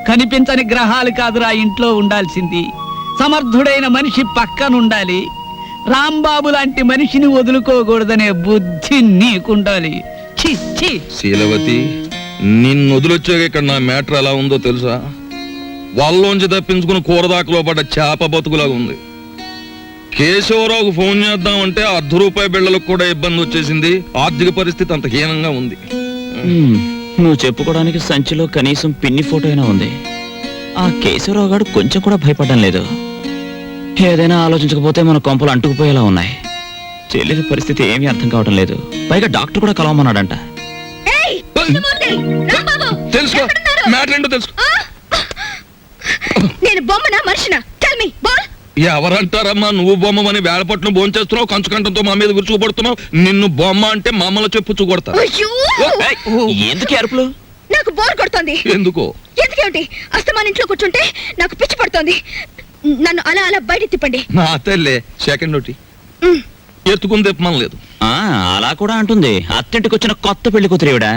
కనిపించని గ్రహాలు కాదురా ఇంట్లో ఉండాల్సింది. సమర్థుడైన మనిషి పక్కనుండాలి. రాంబాబు లాంటి మనిషిని వదులుకోకూడదనే బుద్ధి నీకుండాలి. శీలవతి, నిన్ను వదిలొచ్చాక ఇక్కడ నా మ్యాటర్ ఎలా ఉందో తెలుసా? వాళ్ళలోంచి తప్పించుకుని కూరదాకలో పడ్డ చేప బతుకులాగా ఉంది. కేశవరావుకు ఫోన్ చేద్దామంటే ₹1/2 బిళ్ళలకు కూడా ఇబ్బంది వచ్చేసింది. ఆర్థిక పరిస్థితి అంత హీనంగా ఉంది. నువ్వు చెప్పుకోవడానికి సంచిలో కనీసం పిన్ని ఫోటో అయినా ఉంది. ఆ కేశవరావు గారు కొంచెం కూడా భయపడడం లేదు. ఏదైనా ఆలోచించకపోతే మన కొంపలు అంటుకుపోయేలా ఉన్నాయి. చెల్లెలి పరిస్థితి ఏమీ అర్థం కావడం లేదు. పైగా డాక్టర్ కూడా కలవమన్నాడంట. తెలుసుకో, మ్యాటర్ ఏంటో తెలుసుకో. నేను బొమ్మనా మనిషినా? Tell me ball. ఎవరంటారమ్మా నువ్వు బొమ్మని? వేళపట్నం భోంచేస్తున్నావు, కంచుకంఠంతో మా మీద విరుచుకుపడుతున్నావు. నిన్ను బొమ్మ అంటే మమ్మల్ని చెప్పు కొడతా. ఎందుకు అరుపులు? నాకు బోర్ కొడుతోంది. ఎందుకో? ఎందుకేమిటి? అస్తమాన్ ఇంట్లో కూర్చుంటే నాకు పిచ్చి పడుతోంది. నన్ను అలా అలా బయట తిప్పండి. నా తల్లే సెకండ్ ఒకటి ఎత్తుకుని తిప్పమని లేదు. అలా కూడా అంటుంది. అత్తింటికి వచ్చిన కొత్త పెళ్లి కూతురేవిడా.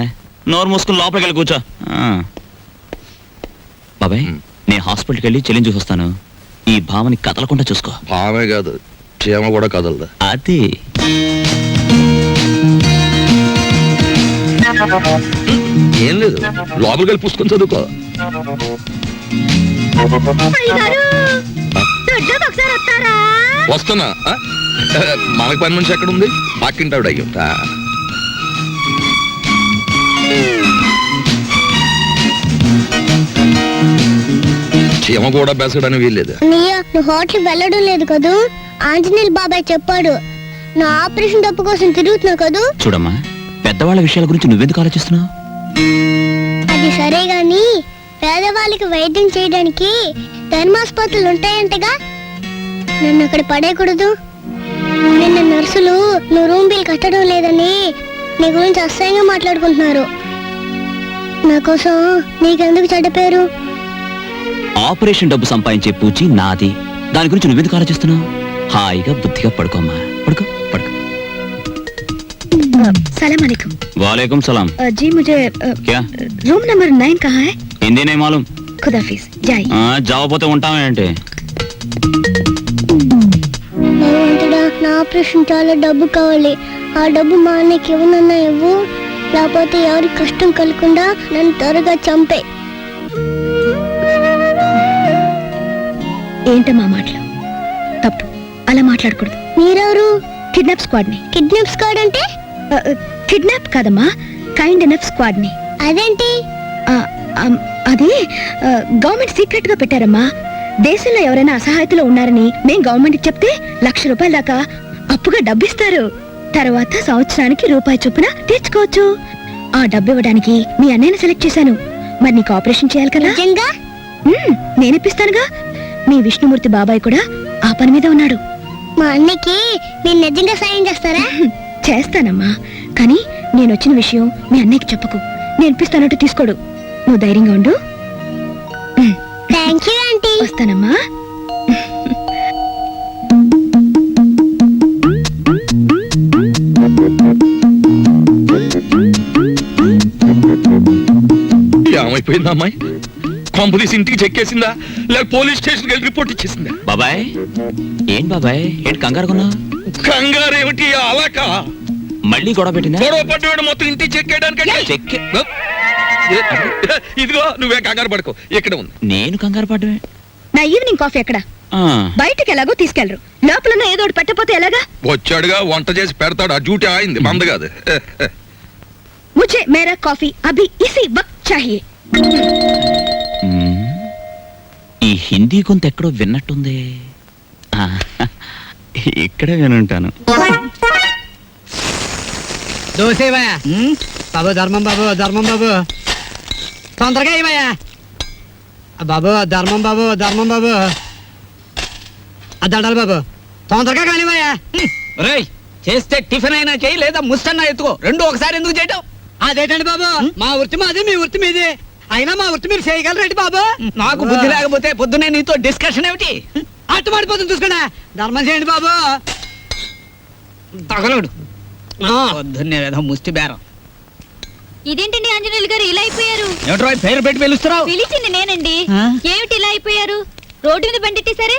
నోరు మూసుకుని లోపలికి వెళ్ళి కూర్చో. బాబాయ్, నేను హాస్పిటల్కి వెళ్ళి చెల్లిని చూసొస్తాను. ఈ భావని కదలకుండా చూసుకో. భావే కాదు, క్షేమ కూడా కదలదా. అది ఏం లేదు, లోపలికి వెళ్ళి పుస్తకం చదువుకో. వస్తున్నా. మనకు పని మనిషి ఎక్కడ ఉంది? పక్కింటావిడ అయ్యుంటా. చీమ కూడా బెసడని వీల్లేదు. నువ్వు హోటల్ వెళ్ళడం లేదు కదూ? ఆంజనేయులు బాబాయ్ చెప్పాడు నా ఆపరేషన్ డబ్బు కోసం తిరుగుతున్నావు కదూ. చూడమ్మా, పెద్దవాళ్ళ విషయాల గురించి నువ్వెందుకు ఆలోచిస్తున్నావు? అది సరే గాని పేదవాళ్ళకి వైద్యం చేయడానికి ధర్మాసుపత్రులు ఉంటాయంటగా, నన్ను అక్కడ పడేయకూడదు. నిన్న నర్సులు నువ్వు రూమ్ బిల్ కట్టడం లేదని నీ గురించి అసహ్యంగా మాట్లాడుకుంటున్నారు. నా కోసం నీకెందుకు చెడ్డ పేరు? ఆపరేషన్ డబ్బు సంపాదించే పూచి నాది. దాని గురించి నువ్వెందుకు ఆలోచిస్తున్నావు? హాయిగా బుద్ధిగా పడుకోమ్మా. పడుకో పడుకో. సలాం अलैकुम। वालेकुम सलाम। जी मुझे क्या? रूम नंबर 9 कहाँ है? హిందీ नहीं मालूम। खुदाफिज जाइए। జావపోతే ఉంటామేంటి? భగవంతుడా, నా ఆపరేషన్ చాలా డబ్బు కావాలి. ఆ డబ్బు మా అన్నకి ఇవ్వనన్నా ఇవ్వు, లేకపోతే ఎవరికి కష్టం కలగకుండా నన్ను త్వరగా చంపే. ఏంటమ్మా మాటలు? తప్పు, అలా మాట్లాడకూడదు. మీరెవరు? కిడ్నాప్ స్క్వాడ్ ని. కిడ్నాప్ స్క్వాడ్ అంటే? కిడ్నాప్ కాదమ్మా, కైండ్ ఎనఫ్ స్క్వాడ్ ని. అదేంటి? అది గవర్నమెంట్ సీక్రెట్ గా పెట్టారమ్మా. దేశంలో ఎవరైనా అసహాయతలో ఉన్నారని మేం గవర్నమెంట్ చెప్తే ₹1,00,000 దాకా అప్పుగా డబ్బిస్తారు. తర్వాత సంవత్సరానికి రూపాయి చొప్పున తీర్చుకోవచ్చు. ఆ డబ్బు ఇవ్వడానికి మీ అన్నయ్యని సెలెక్ట్ చేశాను. మరి నీకు ఆపరేషన్ చేయాలి కదా? నిజంగా? నేనిప్పిస్తానుగా. మీ విష్ణుమూర్తి బాబాయ్ కూడా ఆ పని మీద ఉన్నాడు. మా అన్నకి మీరు నిజంగా సాయం చేస్తారా? చేస్తానమ్మా, కానీ నేను వచ్చిన విషయం మీ అన్నయ్యకి చెప్పకు. నేను ఇప్పిస్తానంటూ తీసుకోడు. నువ్వు ధైర్యంగా ఉండు. Thank you aunty. వస్తానమ్మా. ఏమైపోయిందా అమ్మాయి? కొంపదీసి ఇంటికి చెక్కేసిందా, లేక పోలీస్ స్టేషన్కి వెళ్ళి రిపోర్ట్ ఇచ్చేసిందా? బాబాయ్, ఏం బాబాయ్ ఏంటి కంగారుకున్నావు? కంగారేమిటి? అలాక మళ్ళీ గొడవ పెట్టిందా? గొడవ పడ్డవాడు మొత్తం ఇంటికి చెక్కేయడానికి. ఇదిగో నువ్వే కంగారు పడుకో, ఇక్కడ ఉంది. నేను కంగారు పడ్డమే. నా ఈవినింగ్ కాఫీ ఎక్కడ? బయటకి ఎలాగో తీసుకెళ్లరు. లోపల ఏదో ఒకటి పెట్టపోతే ఎలాగా? వచ్చాడుగా, వంట చేసి పెడతాడు. ఆ డ్యూటీ ఆయింది, మంద కాదు. ముझे मेरा कॉफी अभी इसी वक्त चाहिए। ఈ హిందీ కొంత ఎక్కడో విన్నట్టుంది. ఇక్కడే వినుంటాను. దోసేవయ్యా బాబు, ధర్మం బాబు, ధర్మం బాబు, తొందరగా ఏమయ్యా బాబు, ధర్మం బాబు, ధర్మం బాబు, దండాలి బాబు, తొందరగా కానివయ్యా. రేయ్, చేస్తే టిఫిన్ అయినా చేయి, లేదా ముస్తన్నా ఎత్తుకో. రెండు ఒకసారి ఎందుకు చేయటం? అదేంటండి బాబు, మా వృత్తి మాది, మీ వృత్తి మీది. అయినా మా వృత్తి మీరు చేయగలరేంటి బాబు? నాకు బుద్ధి లేకపోతే పొద్దునే నీతో డిస్కషన్ ఏమిటి? అట్టు మాడిపోతుంది చూసుకోండి. ధర్మం చేయండి బాబు. తగలడు పొద్దున్నే ఏదో ముష్టి బేరం. ఇదేంటండి ఆంజనేయులు గారు ఇలా అయిపోయారు? ఏమిట్రా పేరు పెట్టి పిలుస్తున్నావు? పిలిచింది నేనండి. ఏమిటి ఇలా అయిపోయారు? రోడ్డు మీద బండిట్టేశారే?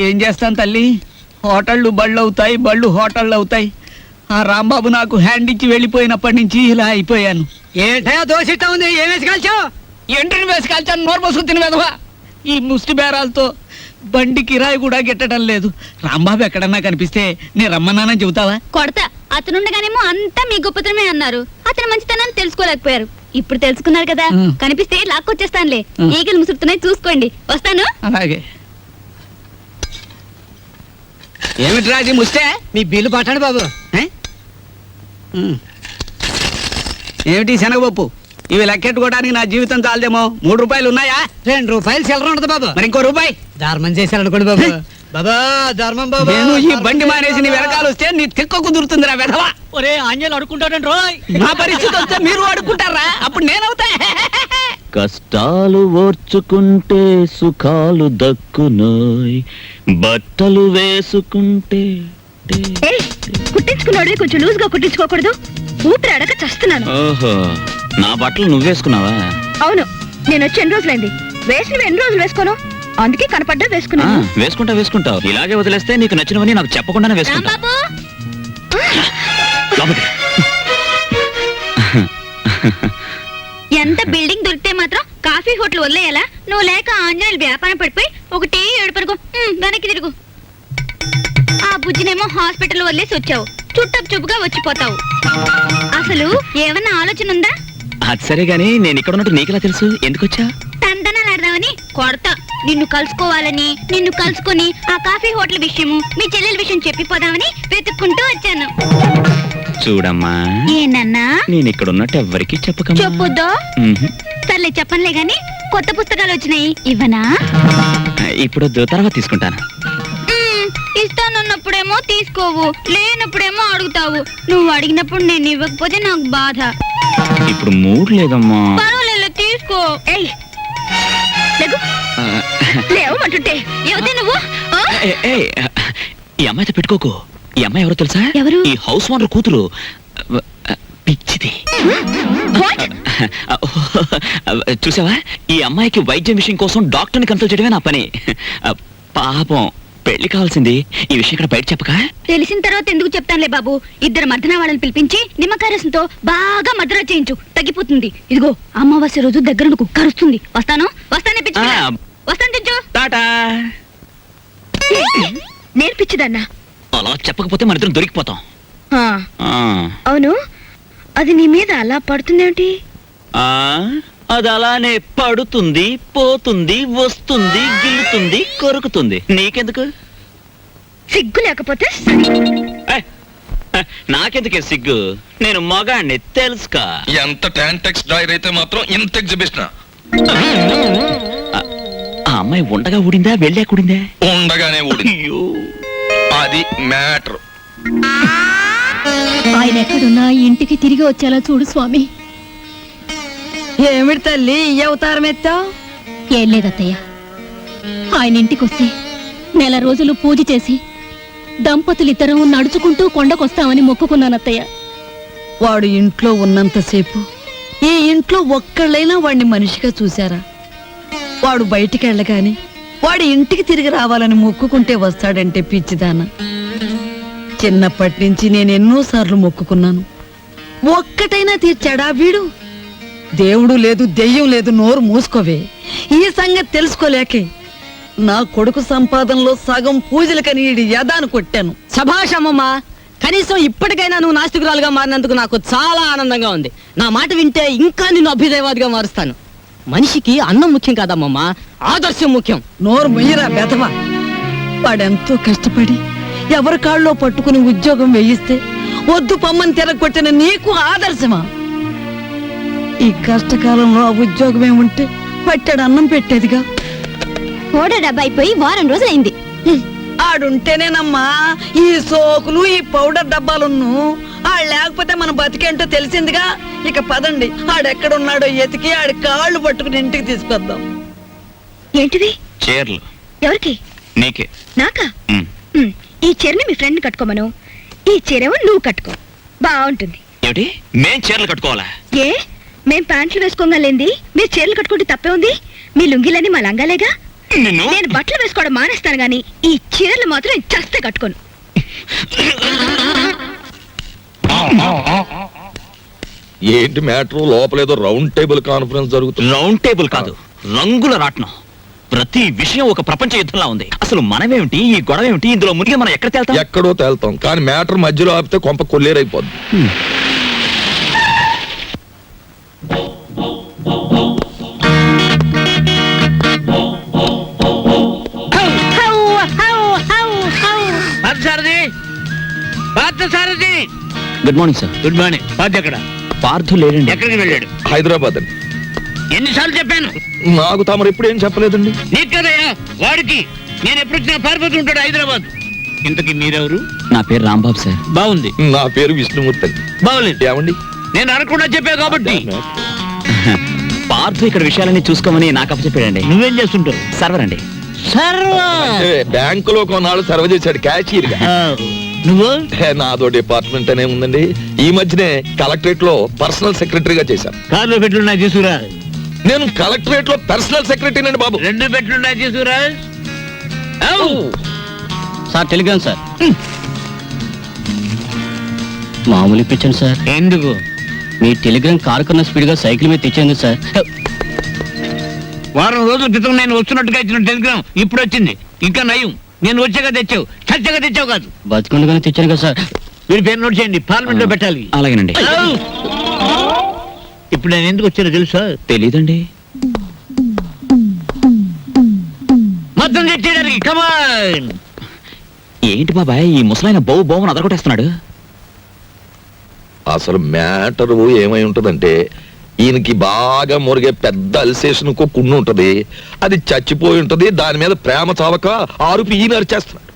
ఏం చేస్తాను తల్లి, హోటళ్ళు బళ్ళు అవుతాయి, బళ్ళు హోటళ్ళు అవుతాయి. ఆ రాంబాబు నాకు హ్యాండ్ ఇచ్చి వెళ్ళిపోయినప్పటి నుంచి ఇలా అయిపోయాను. ఏంటయ్యా దోశ ఇట్టా ఉంది, ఏం వేసి కాల్చావు? ఎంట్రీని వేసి కాల్చాను, నోరు పోసుకుని తిని వెధవా. ఈ ముష్టి బేరాలతో బండి కిరాయి కూడా గిట్టడం లేదు. రాంబాబు ఎక్కడన్నా కనిపిస్తే నేను రమ్మన్నానని చెబుతావా? కొడతా. అతనుండగానేమో అంతా మీ గొప్పతనమే అన్నారు. అతని మంచితనాన్ని తెలుసుకోలేకపోయారు. ఇప్పుడు తెలుసుకున్నారు కదా, కనిపిస్తే లాక్కొచ్చేస్తానులే. ఈగలు ముసురుతున్నాయి, చూసుకోండి. వస్తాను. అలాగే. ఏమిట్రా అది ముస్తే? మీ బిల్లు పట్టండి బాబు. ఏమిటి శనగపప్పు? ఇవి లెక్కెట్టుకోవడానికి నా జీవితం చాలదేమో. ₹3 ఉన్నాయా? ₹2 చిల్లర ఉండదు బాబు. మరి ఇంకో రూపాయి ధర్మం చేశారనుకోండి బాబు. బాబా, ధర్మం బాబు. నేను ఈ బండి మానేసి నీ వెనకాల వస్తే నీ తిక్క కుదురుతుందిరా వెధవా. ఒరే ఆంజనేయులు అడుకుంటాడండి రోయ్. నా పరిస్థితి వస్తే మీరు అడుక్కుంటారా? అప్పుడు నేనవుతా. కష్టాలు ఓర్చుకుంటే సుఖాలు దక్కునోయ్, బట్టలు వేసుకుంటే. కుట్టించుకున్నాడే కొంచెం లూజ్ గా కుట్టించుకోకూడదు? ఊపిరి అడక చస్తున్నాను. ఓహో, నా బట్టలు నువ్వేసుకున్నావా? అవును, నేను వచ్చి ఎన్ని రోజులైంది? వేసినవి ఎన్ని రోజులు వేసుకోను? అందుకే కనపడ్డా వేసుకున్నాను వేసుకుంటావు ఇలాగే వదిలేస్తే నీకు నచ్చినవని నాకు చెప్పకుండానే వేసుకుంటా రాంబాబు లోపలికి రా. ఎంత బిల్డింగ్ దొరికితే మాత్రం కాఫీ హోటల్ వదిలేయాలా? నువ్వు లేక ఆంజనేయులు వ్యాపారం పడిపోయి ఒకటే ఏడుపరుగు వెనక్కి తిరుగు. ఆ బుజ్జినేమో హాస్పిటల్ వదిలేసి వచ్చావు, చుట్టపు చూపుగా వచ్చిపోతావు. అసలు ఏమన్నా ఆలోచన ఉందా? అది సరే గానీ నేను ఇక్కడ ఉన్నట్టు నీకెలా తెలుసు? ఎందుకు వచ్చా? తందనాలాడదామని కొడతా. నిన్ను కలుసుకోవాలని, నిన్ను కలుసుకొని ఆ కాఫీ హోటల్ విషయము మీ చెల్లెల విషయం చెప్పిపోదామని వెతుక్కుంటూ వచ్చాను. చూడమ్మా, ఏనన్నా నేను ఇక్కడ ఉన్నట్టు ఎవ్వరికి చెప్పకమ్మా. చెప్పుద్దో? సర్లే చెప్పనులే గాని కొత్త పుస్తకాలు వచ్చినాయి, ఇవ్వనా? ఇప్పుడు తర్వాత తీసుకుంటాను. ఇస్తానన్నప్పుడేమో తీసుకోవు, లేనప్పుడేమో అడుగుతావు. నువ్వు అడిగినప్పుడు నేను ఇవ్వకపోతే నాకు బాధ. ఇప్పుడు మూడ్ లేదమ్మా. పర్వాలేదు, తీసుకో. ఏయ్ లేగు. లేవమంటుంటే ఎవతే నువ్వు? ఆ? ఈ అమ్మాయితో పెట్టుకోకు. ఈ అమ్మాయి ఎవరో తెలుసా? ఎవరు? ఈ హౌస్ ఓనర్ కూతురు. పిచ్చిది. చూసావా, ఈ అమ్మాయికి వైద్యం విషయం కోసం డాక్టర్ని కన్సల్ట్ చేయడమే నా పని. పాపం పెళ్లి కావాల్సింది. ఈ విషయం ఇక్కడ బయట చెప్పక? తెలిసిన తర్వాత ఎందుకు చెప్తానులే బాబు. ఇద్దరు మర్దన వాళ్ళని పిలిపించి నిమ్మకాయ రసంతో బాగా మర్దన చేయించు, తగ్గిపోతుంది. ఇదిగో అమావాస్య రోజు దగ్గర కరుస్తుంది. వస్తాను వస్తాను తెచ్చు. టాటా. నేర్పించదన్నా. అలా చెప్పకపోతే మన ఇద్దరం దొరికిపోతాం. అవును, అది నీ మీద అలా పడుతుందేమిటి? అది అలానే పడుతుంది, పోతుంది, వస్తుంది, గిల్లుతుంది, కొరుకుతుంది. నీకెందుకు? సిగ్గు లేకపోతే నాకెందుకే సిగ్గు? నేను మగాణ్ణి తెలుసుకా. ఎంత టాంటెక్స్ డ్రైర్ అయితే మాత్రం ఇంత ఎగ్జిబిషన్. ఆ అమ్మాయి ఉండగా ఊడిందా, వెళ్ళాక ఊడిందా? ఉండగానే ఊడి. అది మ్యాటర్. ఆయన ఎక్కడున్నా ఇంటికి తిరిగి వచ్చేలా చూడు స్వామి. ఏమిటి తల్లి ఈ అవతారం ఎత్తావు? ఏం లేదత్తయ్య, ఆయన ఇంటికి వస్తే నెల రోజులు పూజ చేసి దంపతులిద్దరం నడుచుకుంటూ కొండకొస్తామని మొక్కుకున్నానత్తయ్య. వాడు ఇంట్లో ఉన్నంతసేపు ఈ ఇంట్లో ఒక్కళ్ళైనా వాడిని మనిషిగా చూశారా? వాడు బయటికి వెళ్ళగాని వాడి ఇంటికి తిరిగి రావాలని మొక్కుకుంటే వస్తాడంటే పిచ్చిదాన. చిన్నప్పటి నుంచి నేను ఎన్నోసార్లు మొక్కుకున్నాను, ఒక్కటైనా తీర్చాడా వీడు? దేవుడు లేదు, దెయ్యం లేదు, నోరు మూసుకోవే. ఈ సంగతి తెలుసుకోలేకే నా కొడుకు సంపాదనలో సగం పూజలకని ఈడి యదాను కొట్టాను. సభాషమ్మమ్మా, కనీసం ఇప్పటికైనా నువ్వు నాస్తికురాలుగా మారినందుకు నాకు చాలా ఆనందంగా ఉంది. నా మాట వింటే ఇంకా నిన్ను అభ్యుదయవాదిగా మారుస్తాను. మనిషికి అన్నం ముఖ్యం కాదమ్మమ్మా, ఆదర్శం ముఖ్యం. నోరు మొయ్యరా బెదవా. వాడెంతో కష్టపడి ఎవరి కాళ్ళలో పట్టుకుని ఉద్యోగం వేయిస్తే వద్దు పమ్మని తిరగొట్టిన నీకు ఆదర్శమా? ఈ కష్టకాలంలో ఆ ఉద్యోగమే ఉంటే పట్టాడు అన్నం పెట్టేదిగా. ఓడ డబ్బా అయిపోయి వారం రోజులైంది. ఆడుంటేనేనమ్మా ఈ సోకులు, ఈ పౌడర్ డబ్బాలున్ను. ఆడు లేకపోతే మన బతికేంటో తెలిసిందిగా. ఇక పదండి, ఆడెక్కడున్నాడో ఎతికి ఆడి కాళ్ళు పట్టుకుని ఇంటికి తీసుకొద్దాం. ఏంటిది? చీరలు. ఎవరికి? నీకే. నాకా? ఈ చీరని మీ ఫ్రెండ్ కట్టుకోమను, ఈ చీరేమో నువ్వు కట్టుకో, బాగుంటుంది. ఏమిటి? మేం చీరలు కట్టుకోవాలా? ఏ, మేం ప్యాంట్లు వేసుకోగలేంది మీరు చీరలు కట్టుకుంటే తప్పే ఉంది? మీ లుంగిలని మా లంగాలేగా. నేను బట్టలు వేసుకోవడం మానేస్తాను గాని ఈ చీరలు మాత్రం నేను చస్తే కట్టుకోను. ఏంటి మ్యాటర్? లోపలేదో రౌండ్ టేబుల్ కాన్ఫరెన్స్ జరుగుతుంది. రౌండ్ టేబుల్ కాదు, రంగుల రాట్నం. ప్రతి విషయం ఒక ప్రపంచ యుద్ధంలా ఉంది. అసలు మనమేమిటి, ఈ గొడవ ఏమిటి, ఇందులో మునిగి మనం ఎక్కడ తేల్తాం? ఎక్కడో తేల్తాం, కానీ మ్యాటర్ మధ్యలో ఆపితే కొంప కొల్లేరైపోద్ది. Good morning sir. Good morning. Party ఎక్కడ? పార్థు లేడండి. ఎక్కడికి వెళ్ళాడు? హైదరాబాద్ అండి. ఎన్నిసార్లు చెప్పాను? నాకు తమరు ఎప్పుడు ఏం చెప్పలేదండి. నీకు కదయ్యా, వాడికి. నేను ఎప్పుడు వచ్చినా పారిపోతూ ఉంటాడు హైదరాబాద్. ఇంతకీ మీరెవరు? నా పేరు రాంబాబు సార్. బాగుంది. నా పేరు విష్ణుమూర్తి అండి. బాగులేదు. ఏమండి? నేను అనకుండా చెప్పా కాబట్టి. పార్థు ఇక్కడ విషయాలన్నీ చూసుకోమని నాకు అప్పచెప్పాడండి. నువ్వేం చేస్తుంటావు? సర్వర్ అండి. బ్యాంకులో కొన్నాళ్ళు సర్వ్ చేశాడు క్యాషియర్ గా. నువ్వు? నాదో డిపార్ట్మెంట్ అనే ఉందండి. ఈ మధ్యనే కలెక్టరేట్ లో పర్సనల్ సెక్రటరీగా చేశాను. కార్లో పెట్లున్నా తీసుకురా. నేను కలెక్టరేట్ లో పర్సనల్ సెక్రటరీ అండి బాబు. 2 పెట్లున్నాయి తీసుకురా. Sir Telegram sir. మామూలు ఇప్పించండి సార్. ఎందుకు? మీ టెలిగ్రామ్ కారు కన్నా స్పీడ్ గా సైకిల్ మీద తెచ్చేందుకు సార్. వారం రోజుల క్రితం నేను వస్తున్నట్టుగా ఇచ్చిన టెలిగ్రామ్ ఇప్పుడు వచ్చింది. ఇంకా నయం, నేను వచ్చాక తెచ్చావు, చచ్చాక తెచ్చావు కాదు. బతుకుండగానే తెచ్చాను కదా సార్. మీరు పేరు నోట్ చేయండి, పార్లమెంట్ లో పెట్టాలి. అలాగేనండి. ఇప్పుడు నేను ఎందుకు వచ్చానో తెలుసా? తెలీదండి. మొత్తం తెచ్చేయడానికి. కమాన్. ఏంటి బాబాయ్ ఈ ముసలాయన బౌని అదరగొట్టేస్తున్నాడు? అసలు మ్యాటర్ ఏమై ఉంటదంటే, ఈయనకి బాగా మురిగే పెద్ద అల్సేషన్ కుండు ఉంటది, అది చచ్చిపోయి ఉంటది. దాని మీద ప్రేమ చావక ఆరుపి ఈయన అరిచేస్తున్నాడు.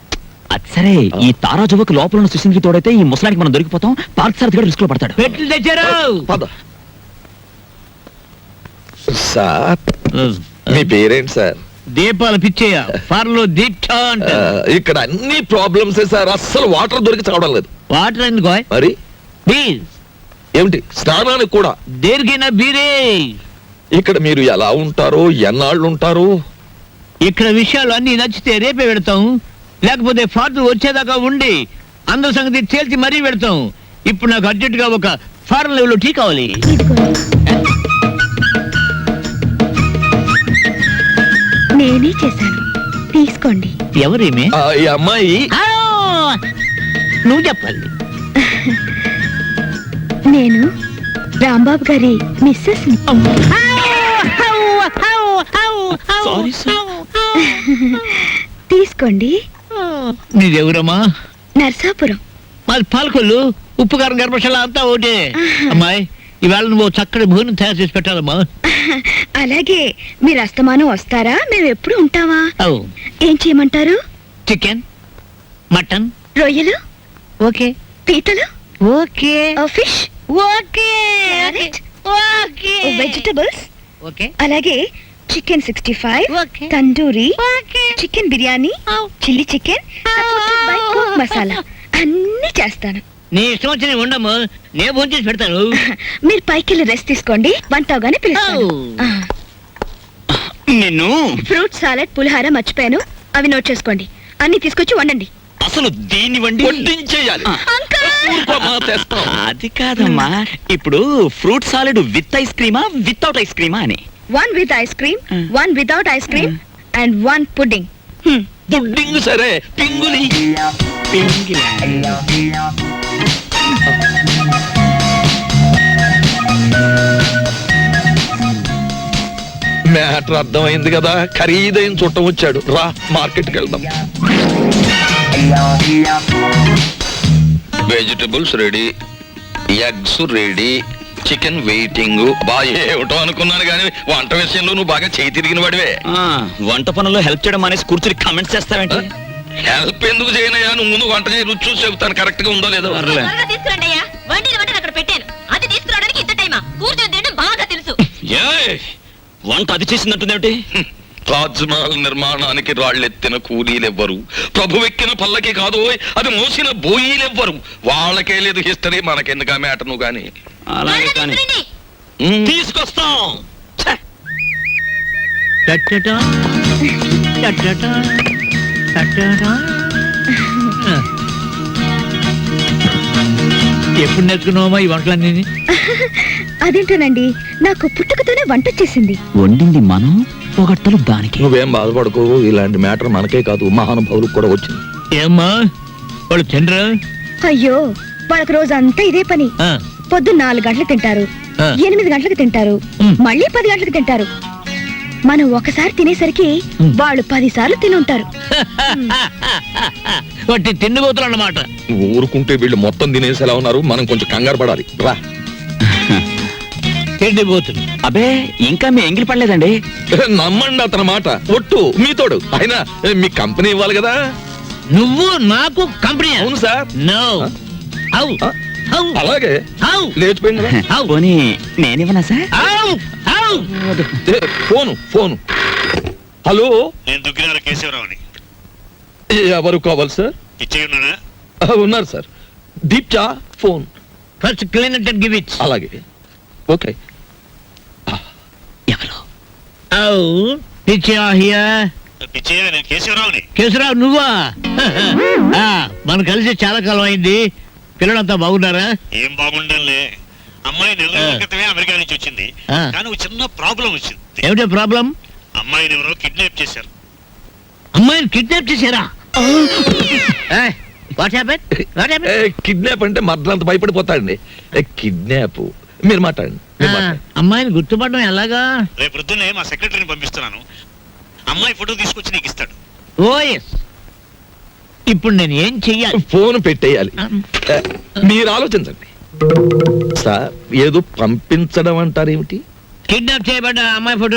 అది సరే, ఈ తారాజువకు లోపల ఉన్న సుశీల్కి తోడైతే ఈ ముసలానికి మనం దొరికిపోతాం. పార్క్ సార్ రిస్క్ లో పడతాడు. పెట్లు తెచ్చారు. పద సార్. మీ పేరేంటి సార్? దీపాలు పిచ్చేయ ఫార్లో దీక్ష అంట. ఇక్కడ అన్ని ప్రాబ్లమ్స్ సార్. అస్సలు వాటర్ దొరికి చావడం లేదు. వాటర్ ఎందుకో? మరి ప్లీజ్. ఏమిటి స్నానానికి కూడా? దేనికైనా బీరే. ఇక్కడ మీరు ఎలా ఉంటారో, ఎన్నాళ్ళు ఉంటారు? ఇక్కడ విషయాలు అన్ని నచ్చితే రేపే పెడతాం, లేకపోతే ఫాదర్ వచ్చేదాకా ఉండి అందరి సంగతి తేల్చి మరీ పెడతాం. ఇప్పుడు నాకు అర్జెంట్ గా ఒక ఫారెన్ లెవెల్ టీ కావాలి. నేనే చేశాను, తీసుకోండి. ఎవరేమే? ఈ అమ్మాయి నువ్వు చెప్పాలి. నేను రాంబాబు గారి మిస్సెస్. Sorry sir. తీసుకోండి. నీదెవరమ్మా? నర్సాపురం. మాది పాలకొల్లు. ఉప్పు కారం గర్భశాల అంతా ఒకటే. అమ్మాయి ఇవాళ నువ్వు చక్కటి భోజనం తయారు చేసి పెట్టాలమ్మా. అలాగే. మీరు అస్తమానం వస్తారా? మేము ఎప్పుడు ఉంటావా? అవు. ఏం చేయమంటారు? చికెన్, మటన్, రొయ్యలు, ఓకే. పీతలు, okay. Fish, okay. Okay. Vegetables, okay. అలాగే chicken 65, okay. Tandoori, okay. Chicken biryani, chilli chicken, supported by cook masala అన్ని చేస్తాను. నీ ఇష్టం వచ్చి ఉండము, నేను ఫోన్ చేసి పెడతాను. మీరు పైకి వెళ్ళి రెస్ట్ తీసుకోండి, వంట అవగానే పిలుస్తాను. నిన్ను ఫ్రూట్ సాలెడ్, పులిహార మర్చిపోయాను, అవి నోట్ చేసుకోండి. అన్ని తీసుకొచ్చి వండండి. అసలు దీన్ని వండి వడ్డించేయాలి. అది కాదమ్మా, ఇప్పుడు ఫ్రూట్ సాలెడ్ విత్ ఐస్ క్రీమా వితౌట్ ఐస్ క్రీమా అని. 1 with ice cream, 1 without ice cream, and 1 pudding. దుడ్డింగ్ సరే, పింగులి. మ్యాటర్ అర్థమైంది కదా. ఖరీదైన చుట్టం వచ్చాడు. రా మార్కెట్కి వెళ్దాం. Vegetables ready, eggs ready, chicken waiting. బాగా ఏమిటో అనుకున్నాను కానీ వంట విషయంలో నువ్వు బాగా చేయి తిరిగిన వాడివే. వంట పనుల్లో హెల్ప్ చేయడం అనేసి కూర్చుని కామెంట్స్ చేస్తావేంటి? హెల్ప్ ఎందుకు చేయనయ్యా? నువ్వు ముందు వంట చేసి రుచి చూసి చెబుతాను కరెక్ట్ గా ఉందో లేదో. వంట అది చేసిందంటుందేమిటి? తాజ్ మహల్ నిర్మాణానికి రాళ్ళెత్తిన కూలీలెవ్వరు, ప్రభువెక్కిన పల్లకి కాదు, అది మోసిన బోయీలెవ్వరు. వాళ్ళకే లేదు హిస్టరీ, మనకెందుకు ఆ మ్యాటర్ నువ్వు గాని. అలాగే కానీ తీసుకొస్తాం. ఎప్పుడు నేర్చుకున్నావమ్మా ఈ వంటలన్నీ? అదేంటోనండి, నాకు పుట్టుకతోనే వంట వచ్చేసింది. వండింది మనం, పొగట్టలు దానికి. నువ్వేం బాధపడకు, ఇలాంటి మ్యాటర్ మనకే కాదు మహానుభావులకు కూడా వచ్చింది. ఏమ్మా వాళ్ళు తినరా? అయ్యో, వాళ్ళకి రోజంతా ఇదే పని. పొద్దున్న 4 గంటలకు తింటారు, 8 గంటలకు తింటారు, మళ్ళీ 10 గంటలకు తింటారు. మనం ఒకసారి తినేసరికి వాళ్ళు 10 సార్లు తినుంటారు. వాటి తిండిపోతులు అన్నమాట. ఊరుకుంటే వీళ్ళు మొత్తం తినేసేలా ఉన్నారు, మనం కొంచెం కంగారు పడాలి. రా. తిండిపోతులు. అబే ఇంకా మీ ఎంగిలి పడలేదండి. నమ్మండి అతని మాట, ఒట్టు మీతోడు. అయినా మీ కంపెనీ ఇవ్వాలి కదా. నువ్వు నాకు కంపెనీ? అవును సార్. నో. అలాగే లేచిపోయింది కదా. పోనీ నేనివ్వనా సార్? ఫోను. హలో, నేను దుగ్గినార కేశవరావు అని. ఎవరు కావాలి సార్? ఇచ్చేయున్నానా? ఉన్నారు సార్. దీప్చా phone. First clean and give it. అలాగే. ఓకే. ఎవరు? పిచ్చయ్య, నేను కేశవరావుని. కేశరావు నువ్వా మనం కలిసి చాలా కాలం అయింది. పిల్లలంతా బాగున్నారా? ఏం బాగుండంలే. అమ్మాయి నెల రోజుల క్రితమే అమెరికా నుంచి వచ్చింది. ఆ. కానీ ఒక చిన్న ప్రాబ్లం వచ్చింది. ఏమిటో ప్రాబ్లం? అమ్మాయిని ఎవరో కిడ్నాప్ చేశారు. అమ్మాయిని కిడ్నాప్ చేశారా? What happen? What happen? Kidnap అంటే మద్దలంత భయపడిపోతాడండి. కిడ్నాప్ మీరు మాట్లాడండి, మీరు మాట్లాడండి. అమ్మాయిని గుర్తుపడడం ఎలాగా? రేపు పొద్దున్నే మా సెక్రటరీని పంపిస్తున్నాను. అమ్మాయి ఫోటో తీసుకొచ్చి నీకు ఇస్తాడు. ఓ ఎస్. ఇప్పుడు నేను ఏం చెయ్యాలి? ఫోన్ పెట్టేయాలి. మీరు ఆలోచించండి సార్. ఏదో పంపించడం అంటారేమిటి? కిడ్నాప్ చేయబడ్డ అమ్మాయి ఫోటో